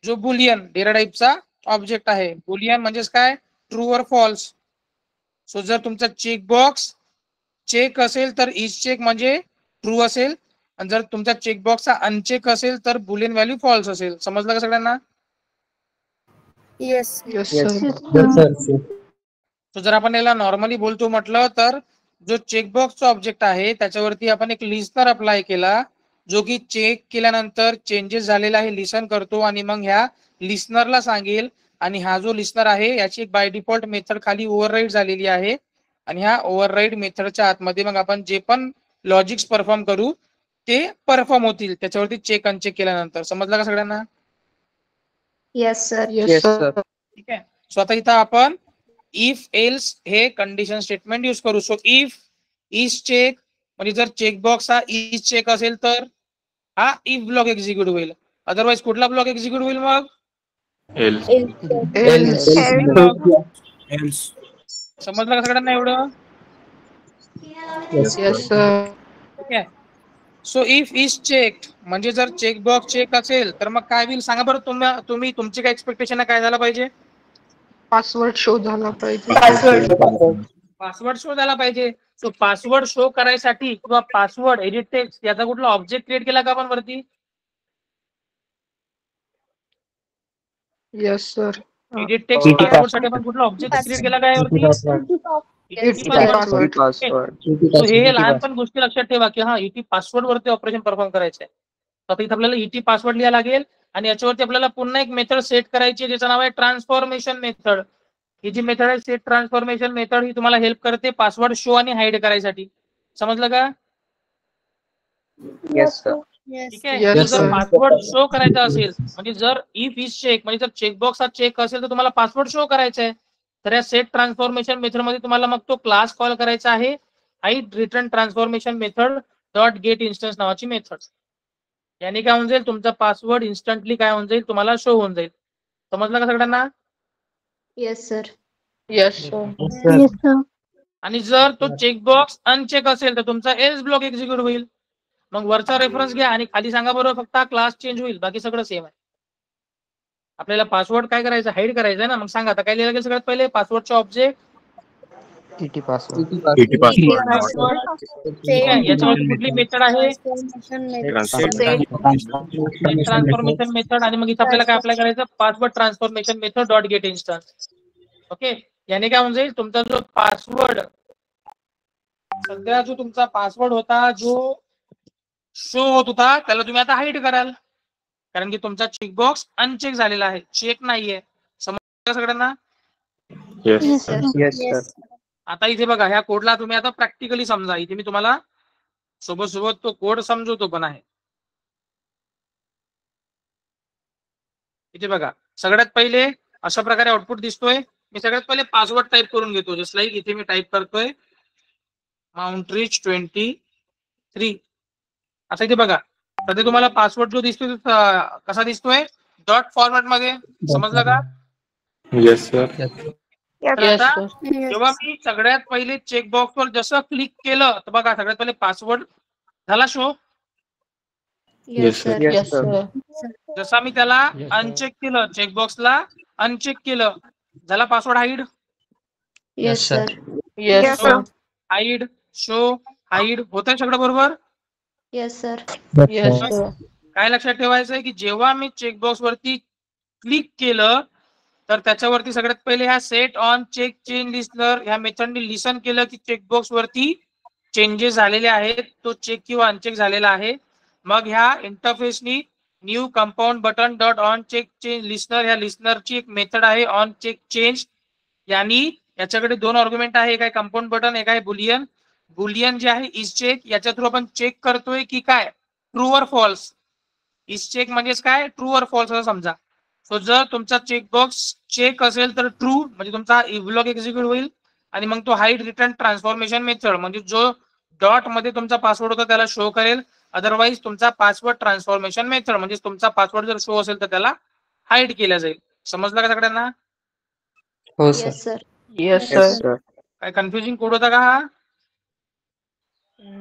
जो बुलियन डेटा टाईपचा ऑब्जेक्ट आहे. बुलियन म्हणजेच काय? ट्रू और फॉल्स. सो जर तुमचा चेकबॉक्स चेक असेल तर इज चेक म्हणजे ट्रू असेल आणि जर तुमचा चेकबॉक्सचा अनचेक असेल तर बुलियन व्हॅल्यू फॉल्स असेल. समजलं का सगळ्यांना? Yes. Yes yes sir. So जर आपण याला नॉर्मली बोलतो म्हटलं तर जो चेकबॉक्सचा ऑब्जेक्ट आहे त्याच्यावरती आपण एक लिस्नर अप्लाय केला जो की चेक केल्यानंतर चेंजेस झालेला आहे लिसन करतो आणि मग ह्या लिस्नरला सांगेल आणि हा जो लिस्नर आहे याची एक बाय डिफॉल्ट मेथड खाली ओव्हरराईड झालेली आहे आणि ह्या ओव्हरराईड मेथडच्या आतमध्ये मग आपण जे पण लॉजिक्स परफॉर्म करू ते परफॉर्म होतील त्याच्यावरती चेक अनचेक केल्यानंतर. समजलं का सगळ्यांना? Yes sir. Yes sir. ठीक आहे. सो आता इथं आपण इफ एल्स हे कंडिशन स्टेटमेंट यूज करू. सो इफ इज चेक म्हणजे जर चेकबॉक्स हा इज चेक असेल तर हा इफ ब्लॉक एक्झिक्यूट होईल. अदरवाइज कुठला ब्लॉक एक्झिक्यूट होईल? मग समजलं का सगळ्यांना एवढं? Yes sir. ठीक आहे. सो इफ इज चेक म्हणजे जर चेकबॉक्स चेक असेल तर मग काय होईल सांगा बरं? तुम्ही तुमची काय एक्सपेक्टेशन आहे? काय झालं पाहिजे? पासवर्ड शो झाला पाहिजे. पासवर्ड शो झाला पाहिजे. सो पासवर्ड शो करायसाठी किंवा पासवर्ड एडिट टेक्स्ट याचा कुठला ऑब्जेक्ट क्रिएट केला का आपण वरती? Yes sir. Edit text password साठी आपण कुठला ऑब्जेक्ट क्रिएट केला काय वरती? पासवर्ड. सो हे लहानपण गोष्टी लक्षात ठेवा की हा ईटी पासवर्ड वरती ऑपरेशन परफॉर्म करायचं आहे. आता इथे आपल्याला ईटी पासवर्ड लिहायला लागेल आणि याच्यावरती आपल्याला पुन्हा एक मेथड सेट करायची ज्याचं नाव आहे ट्रान्सफॉर्मेशन मेथड. ही जी मेथड आहे सेट ट्रान्सफॉर्मेशन मेथड ही तुम्हाला हेल्प करते पासवर्ड शो आणि हाईड करायसाठी. समजलं का? Yes sir. ठीक आहे. जर पासवर्ड शो करायचा असेल म्हणजे जर इफ इज चेक म्हणजे जर चेकबॉक्स हा चेक असेल तर तुम्हाला पासवर्ड शो करायचा आहे तर या सेट ट्रान्सफॉर्मेशन मेथड मध्ये तुम्हाला मग तो क्लास कॉल करायचा आहे hide return transformation method dot gate instance नावाची मेथड. याने काय होऊन जाईल? तुमचा पासवर्ड इन्स्टंटली काय होऊन जाईल? तुम्हाला शो होऊन जाईल. समजलं का सगळ्यांना? Yes sir. Yes sir. आणि जर तो चेकबॉक्स अनचेक असेल तर तुमचा एल्स ब्लॉक एक्झिक्यूट होईल. मग वरचा रेफरन्स घ्या आणि खाली सांगा बरोबर फक्त क्लास चेंज होईल बाकी सगळं सेम आहे. आपल्याला पासवर्ड काय करायचं? हाईड करायचं आहे ना. मग सांगा आता काय लिहायला लागेल? सगळ्यात पहिले पासवर्डचे ऑब्जेक्ट ईटी पासवर्ड. याच्यामध्ये कुठली मेथड आहे? ट्रान्सफॉर्मेशन मेथड आणि मग इथे आपल्याला काय अप्लाय करायचं? Password transformation method dot gate instance. Okay, याने काय होऊन जाईल? तुमचा जो पासवर्ड सध्या जो तुमचा पासवर्ड होता जो शो होत होता त्याला तुम्ही आता हाईड कराल कारण की तुमचा चेकबॉक्स अनचेक झालेला आहे, चेक नाहीये. समजलं सगळ्यांना? Yes sir. आता इथे बघा ह्या कोडला तुम्ही आता प्रॅक्टिकली समजा. इथे मी तुम्हाला सोबत सोबत तो कोड समजवतो पण आहे. इथे बघा, सगळ्यात पहिले अशा प्रकारे आउटपुट दिसतोय. मी सगळ्यात पहिले पासवर्ड टाईप करून घेतो. जस्ट लाईक इथे मी टाईप करतोय माउंटरिच 23. आता इथे बघा, सध्या तुम्हाला पासवर्ड जो दिसतोय कसा दिसतोय, डॉट फॉर्मॅट मध्ये. समजलं का? Yes sir. तर आता जेव्हा मी सगळ्यात पहिले चेकबॉक्स वर जसं क्लिक केलं तर बघा सगळ्यात पहिले पासवर्ड झाला show. Yes sir. Yes, sir. जसा मी त्याला अनचेक केलं, चेकबॉक्सला अनचेक केलं, झाला password hide. Yes, sir. Yes, sir. Hide, show, hide होतंय सगळं बरोबर. Yes sir. Yes, sir. काय लक्षात ठेवायचं आहे की जेव्हा मी चेकबॉक्स वरती क्लिक केलं तर त्याच्यावरती सगळ्यात पहिले ह्या set on check change listener ह्या मेथडने लिसन केलं की चेकबॉक्स वरती चेंजेस झालेले आहेत, तो चेक किंवा अनचेक झालेला आहे. मग ह्या इंटरफेसनी new compound button dot on check change listener ह्या लिस्नरची एक मेथड आहे ऑन चेक चेंज. यांनी याच्याकडे 2 आर्ग्युमेंट आहे, एक आहे कंपाऊंड बटन, एक आहे बुलियन. बुलियन जे आहे इज चेक, याच्या थ्रू आपण चेक करतोय की काय ट्रू और फॉल्स. इज चेक म्हणजेच काय, ट्रू और फॉल्स असं समजा. सो जर तुमचा चेकबॉक्स चेक असेल तर ट्रू म्हणजे तुमचा इव्हलॉग एक्झिक्यूट होईल आणि मग तो हाईड रिटर्न ट्रान्सफॉर्मेशन मेथड म्हणजे जो डॉट मध्ये तुमचा पासवर्ड होता त्याला शो करेल. अदरवाईज तुमचा पासवर्ड ट्रान्सफॉर्मेशन मेथड म्हणजे तुमचा पासवर्ड जर शो असेल तर त्याला हाईड केला जाईल. समजलं का सगळ्यांना? हो yes sir. Sir. Yes, sir. काय कन्फ्युजिंग कोड होता का हा?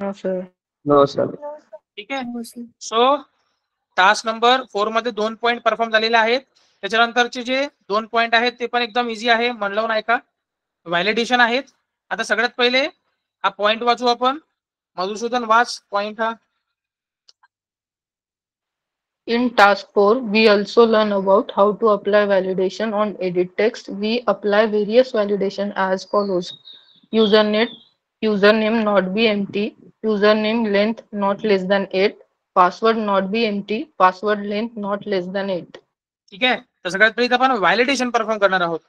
No, sir. No, sir. ठीक आहे. सो टास्क नंबर 4 मध्ये 2 पॉईंट परफॉर्म झालेले आहेत. त्याच्यानंतरचे जे 2 पॉईंट आहेत ते पण एकदम इझी आहे, म्हणलं नाही का, व्हॅलिडेशन आहेत. आता सगळ्यात पहिले हा पॉईंट वाचू आपण. मधुसूदन वाच पॉईंट हा. In task 4, we also learn about how to apply validation on edit text. We apply various validation as follows. Username not be empty. Username length not less than 8. Password not be empty. Password length not less than 8. ठीक आहे. तर सगळ्यात पहिले आपण validation perform करणार आहोत.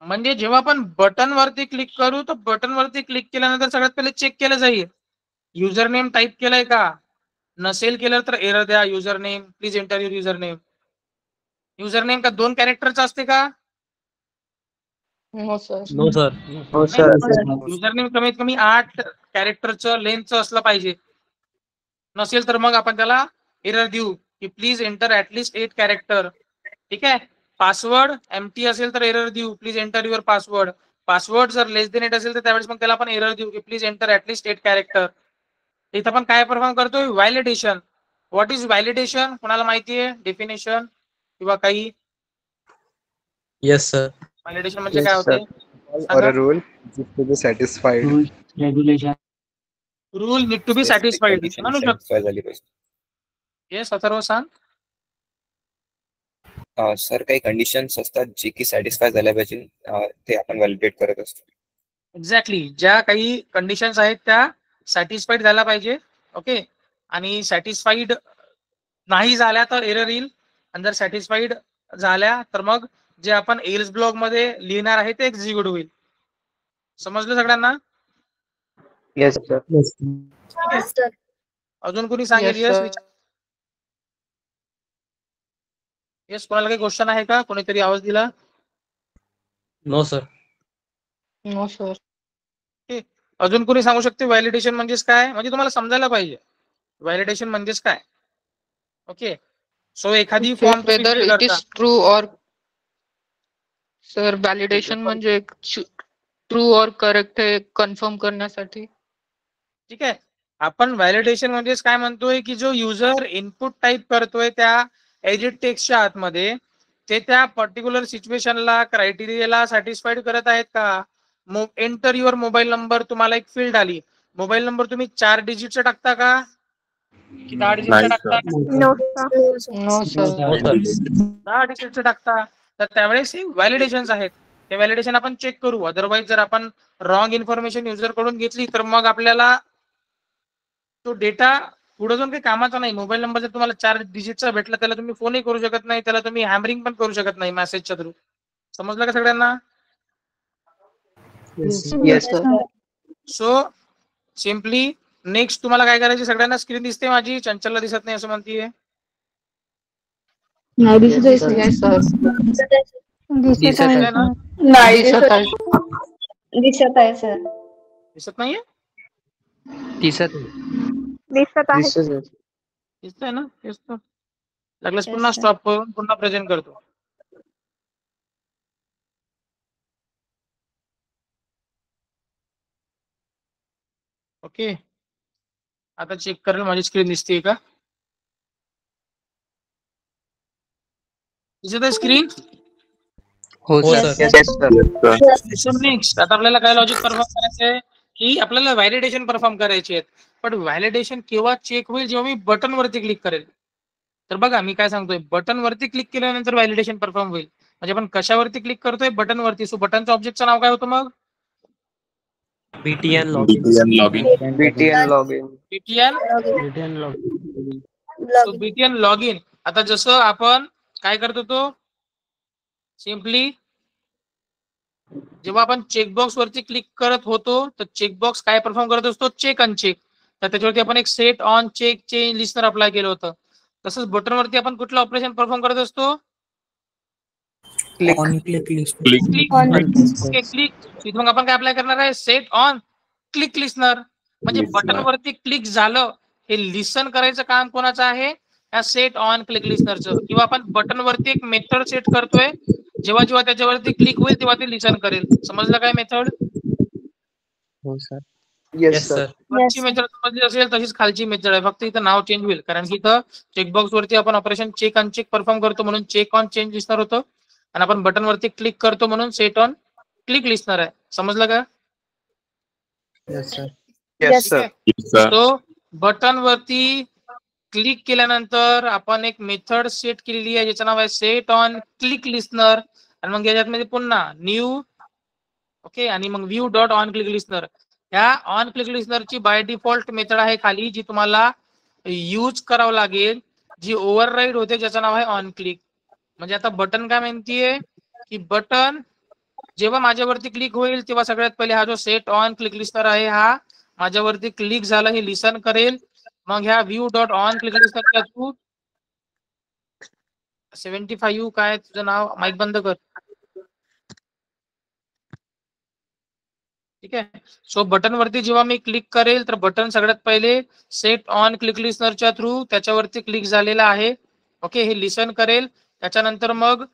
म्हणजे जेव्हा आपण बटन वरती क्लिक करू तर बटन वरती क्लिक केल्यानंतर सगळ्यात पहिले चेक केलं जाईल युजर नेम टाईप केलाय का. नसेल केलं तर एरर द्या. User name please enter your user name. User name का 2 कॅरेक्टरचा असते का? No, sir. No sir. No, sir. User name कमीत कमी 8 कॅरेक्टरचं लेंथचं असलं पाहिजे. नसेल तर मग आपण त्याला एरर देऊ की प्लीज एंटर ऍटलिस्ट 8 कॅरेक्टर. ठीक आहे. पासवर्ड एम्प्टी असेल तर एरर देऊ please enter your password. Password जर लेस देन 8 असेल तर त्यावेळेस मग त्याला आपण एरर देऊ की प्लीज एंटर ऍटलिस्ट 8 कॅरेक्टर. इथं आपण काय परफॉर्म करतोय, व्हॅलिडेशन. What is validation? कोणाला माहिती आहे डेफिनेशन किंवा काही? Yes sir. व्हॅलिडेशन म्हणजे Yes, काय sir. होते? or a rule needs to be satisfied. Rules, regulation. Rule need to be satisfied म्हणू शकतो. satisfy झाली पाहिजे. येस अथर्व सांग. सर काही कंडिशन्स असतात जे की सॅटिस्फाय झाल्या पाहिजे, ते आपण व्हॅलिडेट करत असतो. एक्झॅक्टली. ज्या काही कंडिशन्स आहेत त्या सॅटिस्फाईड झाल्या पाहिजे. ओके. आणि सॅटिस्फाईड नाही झाल्या तर एरर येईल आणि जर सॅटिस्फाईड झाल्या तर मग जे आपण एल्स ब्लॉक मध्ये लिहिणार आहे ते एक्झिक्यूट होईल. समजलं सगळ्यांना? Yes, sir. Yes, sir. अजून कोणी सांगेल? Yes, yes. sir. येस. कोणाला काही क्वेश्चन आहे का? कोणीतरी आवाज दिला? No sir. No, sir. अजून कोणी सांगू शकते व्हॅलिडेशन म्हणजेच काय? म्हणजे तुम्हाला समजायला पाहिजे व्हॅलिडेशन म्हणजेच काय. ओके. सो एखादी Check form whether it is true or sir validation म्हणजे ट्रू और करेक्ट हे कन्फर्म करण्यासाठी. ठीक आहे. आपण व्हॅलिडेशन म्हणजेच काय म्हणतोय की जो युजर इनपुट टाईप करतोय त्या एडिट टेक्स्टच्या आतमध्ये ते त्या पर्टिक्युलर सिच्युएशनला क्रायटेरियाला सॅटिस्फाईड करत आहेत का. एंटर युअर मोबाईल नंबर तुम्हाला एक फील्ड आली. मोबाईल नंबर तुम्ही 4 डिजिटचा टाकता का की 10 डिजिटचा टाकता? No, sir. 10 डिजिटचा टाकता. तर त्यावेळेस हे व्हॅलिडेशन्स आहेत. ते व्हॅलिडेशन आपण चेक करू. अदरवाईज जर आपण रॉंग इन्फॉर्मेशन युजर कडून घेतली तर मग आपल्याला तो डेटा पुढे जाऊन काही कामाचा नाही. मोबाईल नंबर जर तुम्हाला 4 डिजिटचा भेटला त्याला तुम्ही फोनही करू शकत नाही, त्याला तुम्ही हॅमरिंग पण करू शकत नाही मेसेजच्या थ्रू. समजलं का सगळ्यांना? Yes, sir. So simply next तुम्हाला काय करायचे, सगळ्यांना स्क्रीन दिसते माझी, चंचलला दिसत नाही असं म्हणतीये. नाही दिसत आहे Yes, सर. sir. दिसत आहे, आहे ना? नाही दिसत आहे. दिसत आहे सर. दिसत नाहीये? दिसत दिसत आहे. दिसतंय ना? तेच तर. लागल्यास Yes, पुन्हा sir. स्टॉप करून पुन्हा प्रेझेंट करतो. ओके. आता चेक करेल माझी स्क्रीन दिसते का? दिसत आहे स्क्रीन? हो Yes, sir. sir. So next आता आपल्याला काय लॉजिक परफॉर्म करायचं आहे की आपल्याला व्हॅलिडेशन परफॉर्म करायची आहेत. पण व्हॅलिडेशन केव्हा चेक होईल जेव्हा मी बटन वरती क्लिक करेल. तर बघा मी काय सांगतोय, बटन वरती क्लिक केल्यानंतर व्हॅलिडेशन परफॉर्म होईल. म्हणजे आपण कशावरती क्लिक करतोय? बटन वरती. सो बटनच्या ऑब्जेक्टचं नाव काय होतं मग? BTN BTN login. BTN login. BTN. Return log so BTN log in. आता जसं आपण काय करत होतो, सिम्पली जेव्हा आपण चेकबॉक्स वरती क्लिक करत होतो तर चेकबॉक्स काय परफॉर्म करत असतो? Check uncheck. तर त्याच्यावरती आपण एक set on check change listener apply केलं होतं. तसंच बटन वरती आपण कुठलं ऑपरेशन परफॉर्म करत असतो? On click list click. Okay click. इथं मग आपण काय अप्लाय करणार आहे? Set on click listener. म्हणजे बटन वरती क्लिक झालं हे लिसन करायचं काम कोणाचं आहे? या सेट ऑन क्लिक लिस्नरचं. किंवा आपण बटन वरती एक मेथड सेट करतोय, जेव्हा जेव्हा त्याच्यावरती क्लिक होईल तेव्हा ते लिसन करेल. समजलं काय मेथड? हो सर. Yes, sir. वरची मेथड समजली असेल तशीच खालची मेथड आहे, फक्त इथं नाव चेंज होईल. कारण की इथं चेकबॉक्स वरती आपण ऑपरेशन चेक अनचेक परफॉर्म करतो म्हणून चेक ऑन चेंज लिस्नर होतं, आणि आपण बटन वरती क्लिक करतो म्हणून सेट ऑन क्लिक लिस्नर आहे. समजलं का? Yes, sir. Yes, ठीक sir. आहे. तो बटन वरती क्लिक केल्यानंतर आपण एक मेथड सेट केलेली आहे ज्याचं नाव आहे सेट ऑन क्लिक लिस्नर. आणि मग याच्यामध्ये पुन्हा न्यू, ओके, आणि मग view dot on click listener. ह्या ऑन क्लिक लिस्नरची बाय डिफॉल्ट मेथड आहे खाली, जी तुम्हाला यूज करावं लागेल, जी ओव्हरराईड होते, ज्याचं नाव आहे ऑन क्लिक. म्हणजे आता बटन काय म्हणतीये की बटन जेव्हा माझ्यावरती क्लिक होईल तेव्हा सगळ्यात पहिले हा जो सेट ऑन क्लिक लिस्नर आहे हा माझ्यावरती क्लिक झालं हे लिसन करेल. मग ह्या व्ह्यू डॉट ऑन क्लिक लिस्नरच्या थ्रू 75 काय तुझं नाव, माईक बंद कर. ठीक आहे. सो बटन वरती जेव्हा मी क्लिक करेल तर बटन सगळ्यात पहिले सेट ऑन क्लिक लिस्नरच्या थ्रू त्याच्यावरती क्लिक झालेला आहे. ओके, हे लिसन करेल. त्याच्यानंतर मग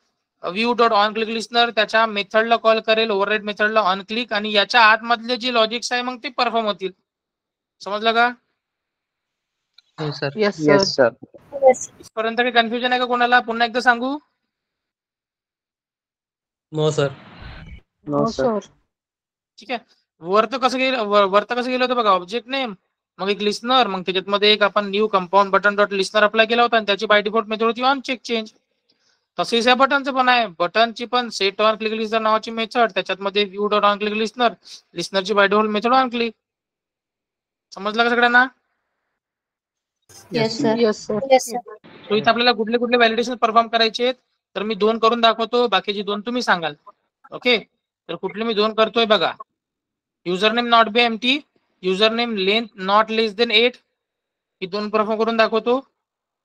view dot on click listener त्याच्या मेथडला कॉल करेल, ओव्हरराईड मेथडला ऑन क्लिक, आणि याच्या आतमधले जे लॉजिक्स आहे मग ते परफॉर्म होतील. समजलं का? हो sir. Yes, Yes, sir. sir. इथपर्यंत काही कन्फ्युजन आहे का कोणाला? पुन्हा एकदा सांगू? No sir. No, sir. ठीक आहे. वरतं कसं गेलं होतं बघा, ऑब्जेक्ट नेम, मग एक लिस्नर, मग त्याच्यामध्ये एक आपण new compound button dot listener apply केला होता आणि त्याची बाय डिफॉल्ट मेथड होती ऑन चेक चेंज. तसेच या बटनचं पण आहे. बटनची पण सेट ऑन क्लिक लिस्नर नावाची मेथड, त्याच्यामध्ये view dot on click listener, लिस्नरची by default method on click. समजलं का सगळ्यांना? Yes, sir. Yes, sir. So इथे आपल्याला कुठले कुठले व्हॅलिडेशन परफॉर्म करायचे आहेत तर मी 2 करून दाखवतो, बाकीचे 2 तुम्ही सांगाल. ओके, तर कुठले मी 2 करतोय बघा. User name not be empty, user name length not less than 8, he 2 perform करून दाखवतो.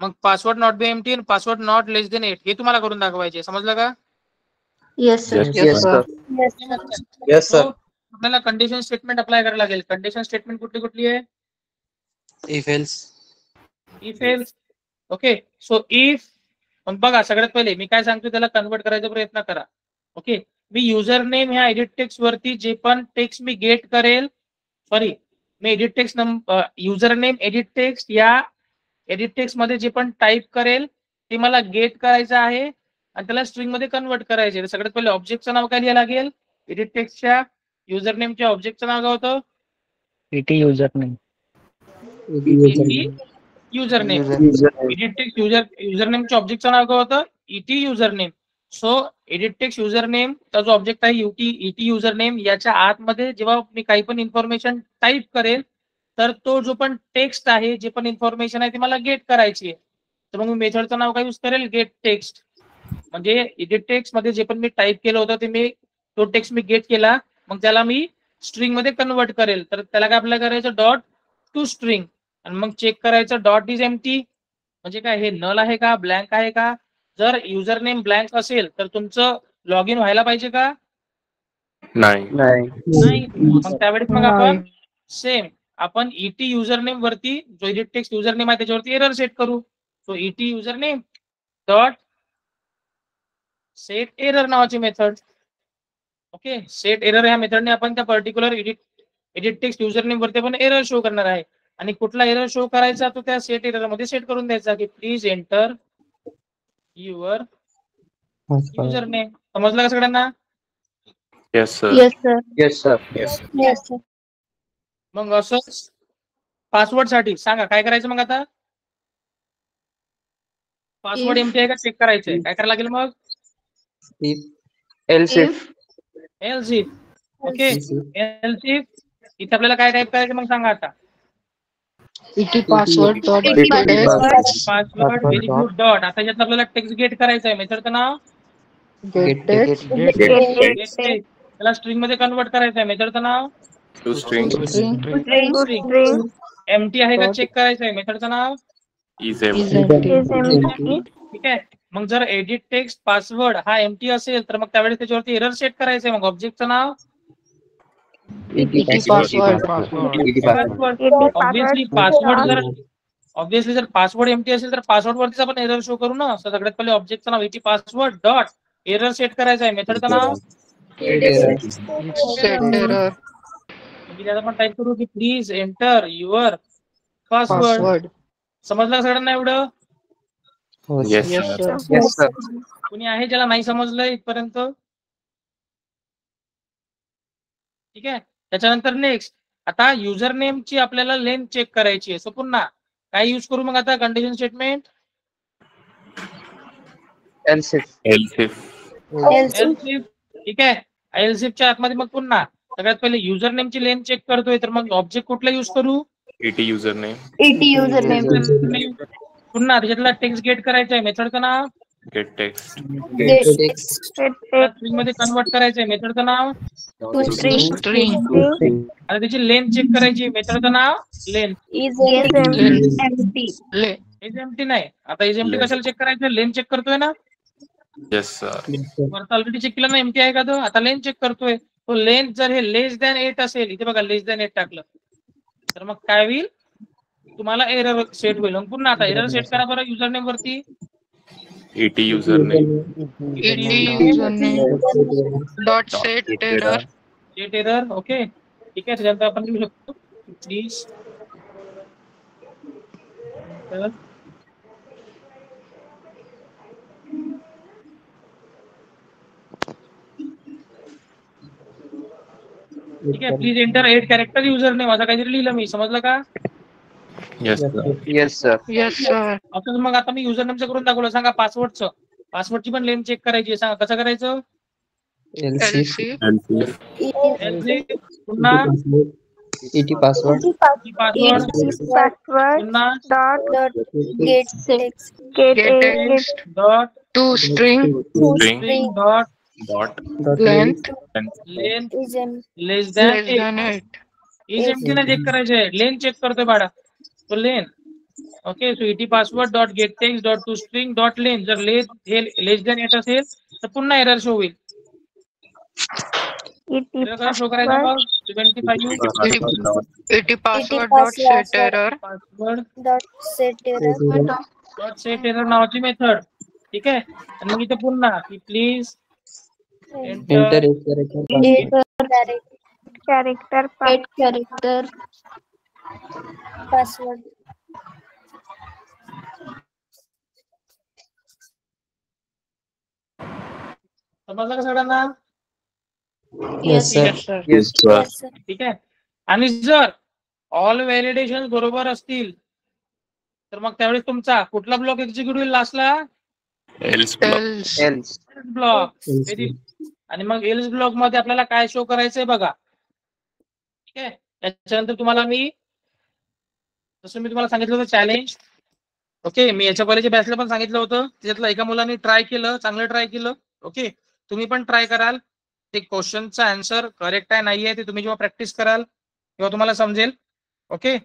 मग पासवर्ड नॉट बी एम्प्टी आणि पासवर्ड नॉट लेस देन 8 हे तुम्हाला करून दाखवायचे. समजलं का? Yes, sir. Yes, sir. Yes, sir. So, आपल्याला कंडिशन स्टेटमेंट अप्लाय करायला लागेल. कंडिशन स्टेटमेंट कुठली कुठली आहे? If else. If else. Okay, so if, पण बघा सगळ्यात पहिले मी काय सांगतो त्याला कन्वर्ट करायचा प्रयत्न करा. ओके, मी युजर नेम ह्या एडिट टेक्स्ट वरती जे पण टेक्स्ट मी गेट करेल, सॉरी, मी edit text user name edit text या एडिट टेक्स्ट मध्ये जे पण टाईप करेल ते मला गेट करायचं आहे आणि त्याला स्ट्रिंग मध्ये कन्वर्ट करायचे. सगळ्यात पहिले ऑब्जेक्टचं नाव काय लिहायला लागेल? एडिट टेक्स्टच्या युजर नेमच्या ऑब्जेक्टचं नाव काय होतं? ET user name. User name. Edit text user नेमच्या ऑब्जेक्टचं नाव काय होतं? ET user name. So edit text user name चा जो ऑब्जेक्ट आहे ईटी युजर नेम, याच्या आतमध्ये जेव्हा मी काही पण इन्फॉर्मेशन टाईप करेल तर तो जो पण टेक्स्ट आहे, जे पण इन्फॉर्मेशन आहे ती मला गेट करायची आहे. तर मग मी मेथडचं नाव काय यूज करेल? Gate text. म्हणजे एडिट टेक्स्ट मध्ये जे पण मी टाईप केलं होतं ते मी तो टेक्स्ट मी गेट केला, मग त्याला मी स्ट्रिंग मध्ये कन्वर्ट करेल. तर त्याला काय अप्लाय करायचं? Dot to string. आणि मग चेक करायचं डॉट इज एम्प्टी, म्हणजे काय हे नल आहे का, ब्लँक आहे का. जर युजर नेम ब्लँक असेल तर तुमचं लॉग इन व्हायला पाहिजे का? नाही. नाही. मग त्यावेळेस मग आपण नाही. सेम आपण ईटी युजर नेम वरती जो एडिट टेक्स्ट युजर नेम आहे त्याच्यावरती एरर सेट करू. So ET user name dot set error नावाची मेथड. ओके, सेट एरर ह्या मेथडने आपण त्या particular edit text user name वरती पण एरर शो करणार आहे. आणि कुठला एरर शो करायचा तो त्या सेट एरर मध्ये सेट करून द्यायचा की please enter your user name. समजलं का सगळ्यांना? Yes sir. Yes sir. Yes sir. Yes sir. मग असंच पासवर्ड साठी सांगा काय करायचं मग आता? पासवर्ड एमटी आहे का चेक करायचंय? काय करायला लागेल मग? Else if else if. Okay, else if इथे आपल्याला काय टाईप करायचं मग सांगा आता? ET password dot password very good dot. आता याच्यात आपल्याला टेक्स्ट गेट करायचं आहे. मेथडचं नाव गेट टेक्स्ट त्याला स्ट्रिंग मध्ये कन्वर्ट करायचं आहे. मेथडचं नाव टू स्ट्रिंग एमटी आहे का चेक करायचं आहे. मेथडचं नाव इज एम. ठीक आहे. मग जर एडिट टेक्स्ट पासवर्ड हा एमटी असेल तर मग त्यावेळेस त्याच्यावरती एरर सेट करायचंय. मग ऑब्जेक्टचं नाव ऑब्विसली जर पासवर्ड एमटी असेल तर पासवर्ड वरतीच आपण एरर शो करू ना. सगळ्यात पहिले ऑब्जेक्टचं नाव ET password dot error set करायचं आहे. मेथडचं नाव सेट एरर त्यात आपण टाईप करू की प्लीज एंटर युअर पासवर्ड. समजलं का सगळ्यांना एवढं? Yes sir. कुणी आहे ज्याला नाही समजलंय इथपर्यंत? ठीक आहे. त्याच्यानंतर नेक्स्ट आता युजर नेमची आपल्याला लेंथ चेक करायची आहे. सो पुन्हा काय यूज करू मग आता? Condition statement else if. ठीक आहे. एल्सिफच्या आतमध्ये मग पुन्हा सगळ्यात पहिले युजर नेमची लेंथ चेक करतोय तर मग ऑब्जेक्ट कुठला यूज करू? ET user name. पुन्हा त्याच्यातला टेक्स्ट गेट करायचं आहे. मेथडचं नाव गेट टेक्स्ट. स्ट्रिंग मध्ये कन्वर्ट करायचंय. मेथडचं नाव आता त्याची लेंथ चेक करायची. मेथडचं नाव लेंथ इज एमटी नाही. आता इज एमटी कशाला चेक करायचं? लेंथ चेक करतोय ना. Yes sir. वरता ऑलरेडी चेक केलं ना एमटी आहे का तो. आता लेंथ चेक करतोय. तो लेंथ जर हे लेस दॅन 8 असेल, इथे बघा लेस दॅन 8 टाकलं तर मग काय होईल? तुम्हाला एरर सेट होईल. पुन्हा आता एरर सेट करा बरं युजर नेम वरती. ET user name dot set error. Set error. Okay, ठीक आहे. त्याच्यानंतर आपण लिहू शकतो प्लीज ठीक आहे. Please enter 8 character user name असं काहीतरी लिहिलं मी. समजलं का? Yes sir. Yes sir. Yes sir. आता मग आता मी युजर नेमचं करून दाखवलं. सांगा पासवर्डचं. पासवर्डची पण लेंथ चेक करायची. सांगा कसं करायचं? पुन्हा ईटी पासवर्ड पुन्हा dot to string dot length less than 8. Is empty ना चेक करायचे. लेंथ चेक करतोय बाळा. तो length. Okay, so E T password dot get text dot to string dot length. जर हे लेस दॅन 8 असेल तर पुन्हा एरर शो होईल. शो करायचं मग 75 ET password dot set error password dot set error नावाची मेथड. ठीक आहे. आणि मग इथे पुन्हा की प्लीज एंटर कॅरेक्टर पासवर्ड. समजलं का सगळ्यांना? Yes sir. Yes sir. ठीक आहे. आणि जर ऑल व्हॅलिडेशन बरोबर असतील तर मग त्यावेळेस तुमचा कुठला ब्लॉक एक्झिक्यूट होईल लास्टला? Else block. आणि मग एल्स ब्लॉक मध्ये आपल्याला काय शो करायचंय बघा. ठीक आहे. त्याच्यानंतर तुम्हाला मी जसं मी तुम्हाला सांगितलं होतं चॅलेंज. ओके, मी याच्या पहिल्याच्या बॅचला पण सांगितलं होतं. त्याच्यातलं एका मुलांनी ट्राय केलं, चांगलं ट्राय केलं. ओके, तुम्ही पण ट्राय कराल. ते क्वेश्चनचा आन्सर करेक्ट आहे नाही आहे ते तुम्ही जेव्हा प्रॅक्टिस कराल तेव्हा तुम्हाला समजेल. ओके,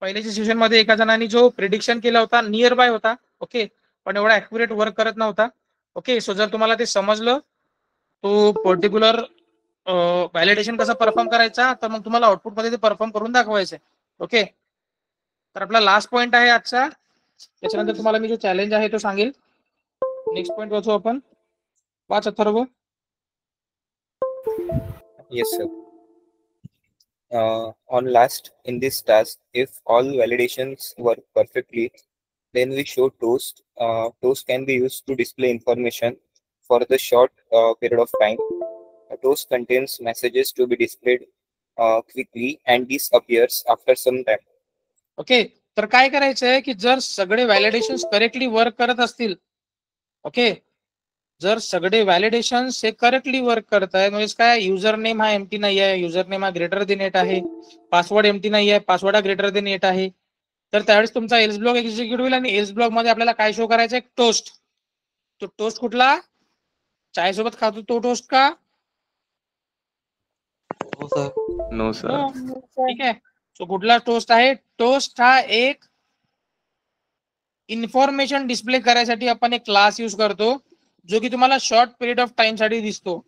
पहिल्याच्या सेशन मध्ये एका जणांनी जो प्रिडिक्शन केला होता नियर बाय होता. ओके, पण एवढा ऍक्युरेट वर्क करत नव्हता. ओके, सो जर तुम्हाला ते समजलं तो पर्टिक्युलर व्हॅलिडेशन कसं परफॉर्म करायचा, तर मग तुम्हाला आउटपुट मध्ये ते परफॉर्म करून दाखवायचं. ओके, तर आपला लास्ट पॉइंट आहे आजचा. त्याच्यानंतर तुम्हाला मी जो चॅलेंज आहे तो सांगेल. नेक्स्ट पॉइंट वाचू आपण. वाच Atharva. Yes, sir. On last, in this task, if all validations work perfectly, then we show toast. Toast can be used to display information for the short period of time. A toast contains messages to be displayed quickly and disappears after some time. Okay, तर काय करायचंय की जर सगळे validation correctly work करत असतील, okay, जर सगळे व्हॅलिडेशन्स हे करेक्टली वर्क करत आहे, म्हणजे काय, युजर नेम हा एम्प्टी नाही आहे, युजर नेम हा ग्रेटर देन 8 आहे, पासवर्ड एम्प्टी नाही आहे, पासवर्ड हा ग्रेटर देन 8 आहे, तर त्यावेळेस तुमचा एल्स ब्लॉक एक्झिक्यूट होईल. आणि एल्स ब्लॉक मध्ये आपल्याला काय शो करायचं, एक टोस्ट. तो टोस्ट कुठला, चायसोबत खातो तो टोस्ट का? No sir. ठीक आहे, सो कुठला टोस्ट आहे, टोस्ट हा एक इन्फॉर्मेशन डिस्प्ले करायसाठी आपण एक क्लास यूज करतो, जो की तुम्हाला शॉर्ट पिरियड ऑफ टाइम साठी दिसतो.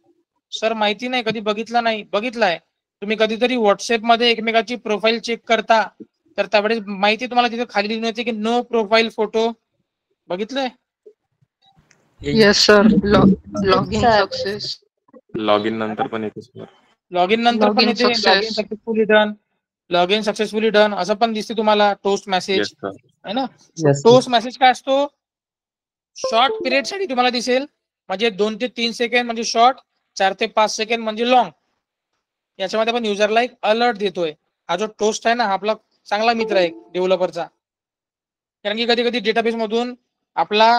सर माहिती नाही, कधी बघितला नाही, बघितलाय तुम्ही कधीतरी व्हॉट्सअप मध्ये एकमेकाची प्रोफाईल चेक करता, तर त्यावेळेस माहिती तुम्हाला तिथे खाली लिहून येते की नो प्रोफाईल फोटो, बघितलंय? Yes sir. Log in success. Log in नंतर पण येते सर. लॉग इन नंतर पण Login येते, log in success. Successfully done, log in successfully done असं पण दिसते तुम्हाला टोस्ट मेसेज, येस सर. है ना? Yes, टोस्ट मेसेज काय असतो, शॉर्ट पिरियड साठी तुम्हाला दिसेल, म्हणजे 2 ते 3 सेकंड म्हणजे शॉर्ट, 4 ते 5 सेकंड म्हणजे लॉंग. याच्यामध्ये आपण युजरला एक अलर्ट देतोय. हा जो टोस्ट आहे ना, हा आपला चांगला मित्र आहे डेव्हलपरचा, कारण की कधी कधी डेटाबेस मधून आपला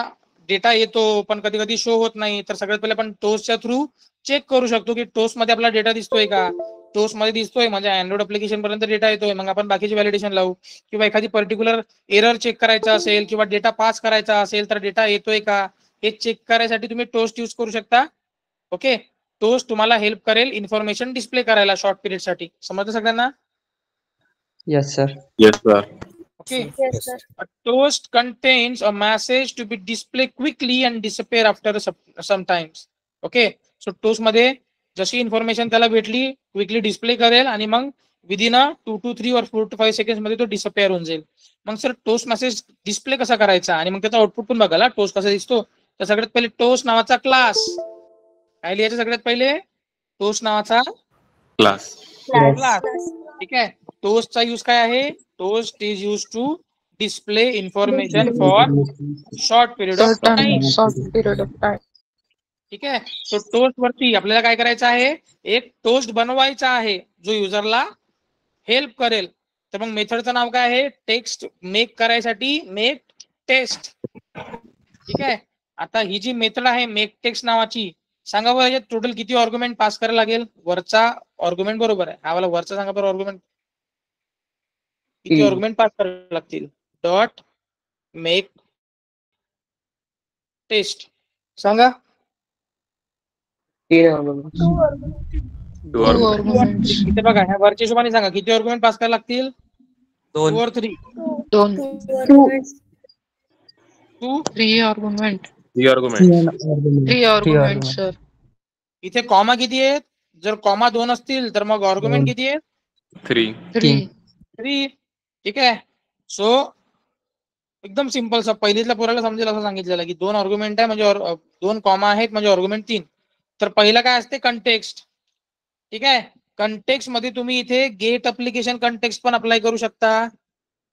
डेटा येतो पण कधी कधी शो होत नाही, तर सगळ्यात पहिले आपण टोस्टच्या थ्रू चेक करू शकतो की टोस्ट मध्ये आपला डेटा दिसतोय का. टोस्ट मध्ये दिसतोय म्हणजे अँड्रॉइड ऍप्लिकेशन पर्यंत डेटा येतोय, मग आपण बाकीचे व्हॅलिडेशन लावू. किंवा एखादी पर्टिक्युलर एरर चेक करायचा असेल किंवा डेटा पास करायचा असेल, तर डेटा येतोय का हे चेक करायसाठी तुम्ही टोस्ट यूज करू शकता. ओके, टोस्ट तुम्हाला हेल्प करेल इन्फॉर्मेशन डिस्प्ले करायला शॉर्ट पिरियड साठी. समजतं सगळ्यांना? yes, sir. Yes sir. Okay. Yes, sir. A toast contains a message to be displayed quickly and disappear after sometimes. Okay. So toast मध्ये जशी इन्फॉर्मेशन त्याला भेटली क्विकली डिस्प्ले करेल आणि मग within 2 to 3 or 4 to 5 second मध्ये तो disappear होऊन जाईल. मग सर टोस्ट मेसेज डिस्प्ले कसा करायचा आणि मग त्याचा आउटपुट पण बघायला टोस्ट कसा दिसतो. तर सगळ्यात पहिले टोस्ट नावाचा क्लास काय लिहायचं, सगळ्यात पहिले टोस्ट नावाचा क्लास. क्लास. ठीक आहे, टोस्टचा यूज काय आहे, toast is use to display information for short period of time. Short period of time. ठीक आहे, सो टोस्ट वरती आपल्याला काय करायचं आहे, एक टोस्ट बनवायचा आहे जो युजरला हेल्प करेल. तर मग मेथडचं नाव काय आहे, टेक्स्ट मेक करायसाठी मेक टेस्ट. ठीक आहे, आता ही जी मेथड आहे मेक टेक्स्ट नावाची, सांगा बरं याच्यात टोटल किती आर्ग्युमेंट पास करायला लागेल. वरचा आर्ग्युमेंट बरोबर आहे, हा वाला वरचा सांगा बरं आर्ग्युमेंट किती आर्ग्युमेंट पास करायला लागतील. डॉट मेक टेस्ट सांगा. 3 arguments. 2 arguments. इथे बघा ह्या वरच्या हिशोबाने सांगा किती आर्ग्युमेंट पास करायला लागतील. 2 or 3. 3 argument. 3 arguments. 3 argument sir. इथे कॉमा किती आहेत, जर कॉमा 2 असतील तर मग आर्ग्युमेंट किती आहेत, 3. 3. ठीक आहे, सो एकदम सिंपल. पहिलीतल्या पोराला समजेल असं सांगितलेलं की 2 आर्ग्युमेंट आहे म्हणजे 2 कॉमा आहेत म्हणजे आर्ग्युमेंट 3. तर पहिला काय असते, कंटेक्स्ट. ठीक आहे, कंटेक्स्ट मध्ये तुम्ही इथे गेट अप्लिकेशन कंटेक्स्ट पण अप्लाय करू शकता.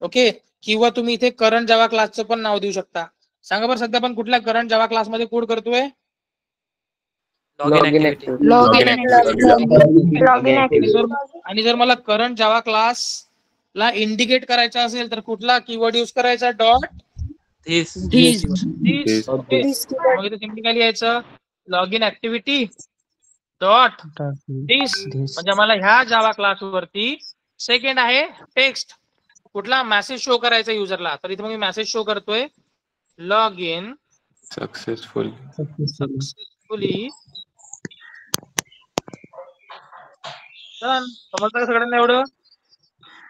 ओके, किंवा तुम्ही इथे करंट जावा क्लासचं पण नाव देऊ शकता. सांगा बरं सध्या आपण कुठल्या करंट जावा क्लास मध्ये कोड करतोय. Login activity. आणि जर मला करंट जावा क्लास ला इंडिकेट करायचा असेल तर कुठला कीवर्ड युज करायचा, डॉट this सिम्पली काय लिहायचं, लॉग इन ऍक्टिव्हिटी डॉट दिस. म्हणजे मला ह्या जावा क्लास वरती सेकंड आहे टेक्स्ट, कुठला मेसेज शो करायचा युजरला. तर इथे मग मी मेसेज शो करतोय, लॉग इन सक्सेसफुली डन. समजतं सगळ्यांना एवढं.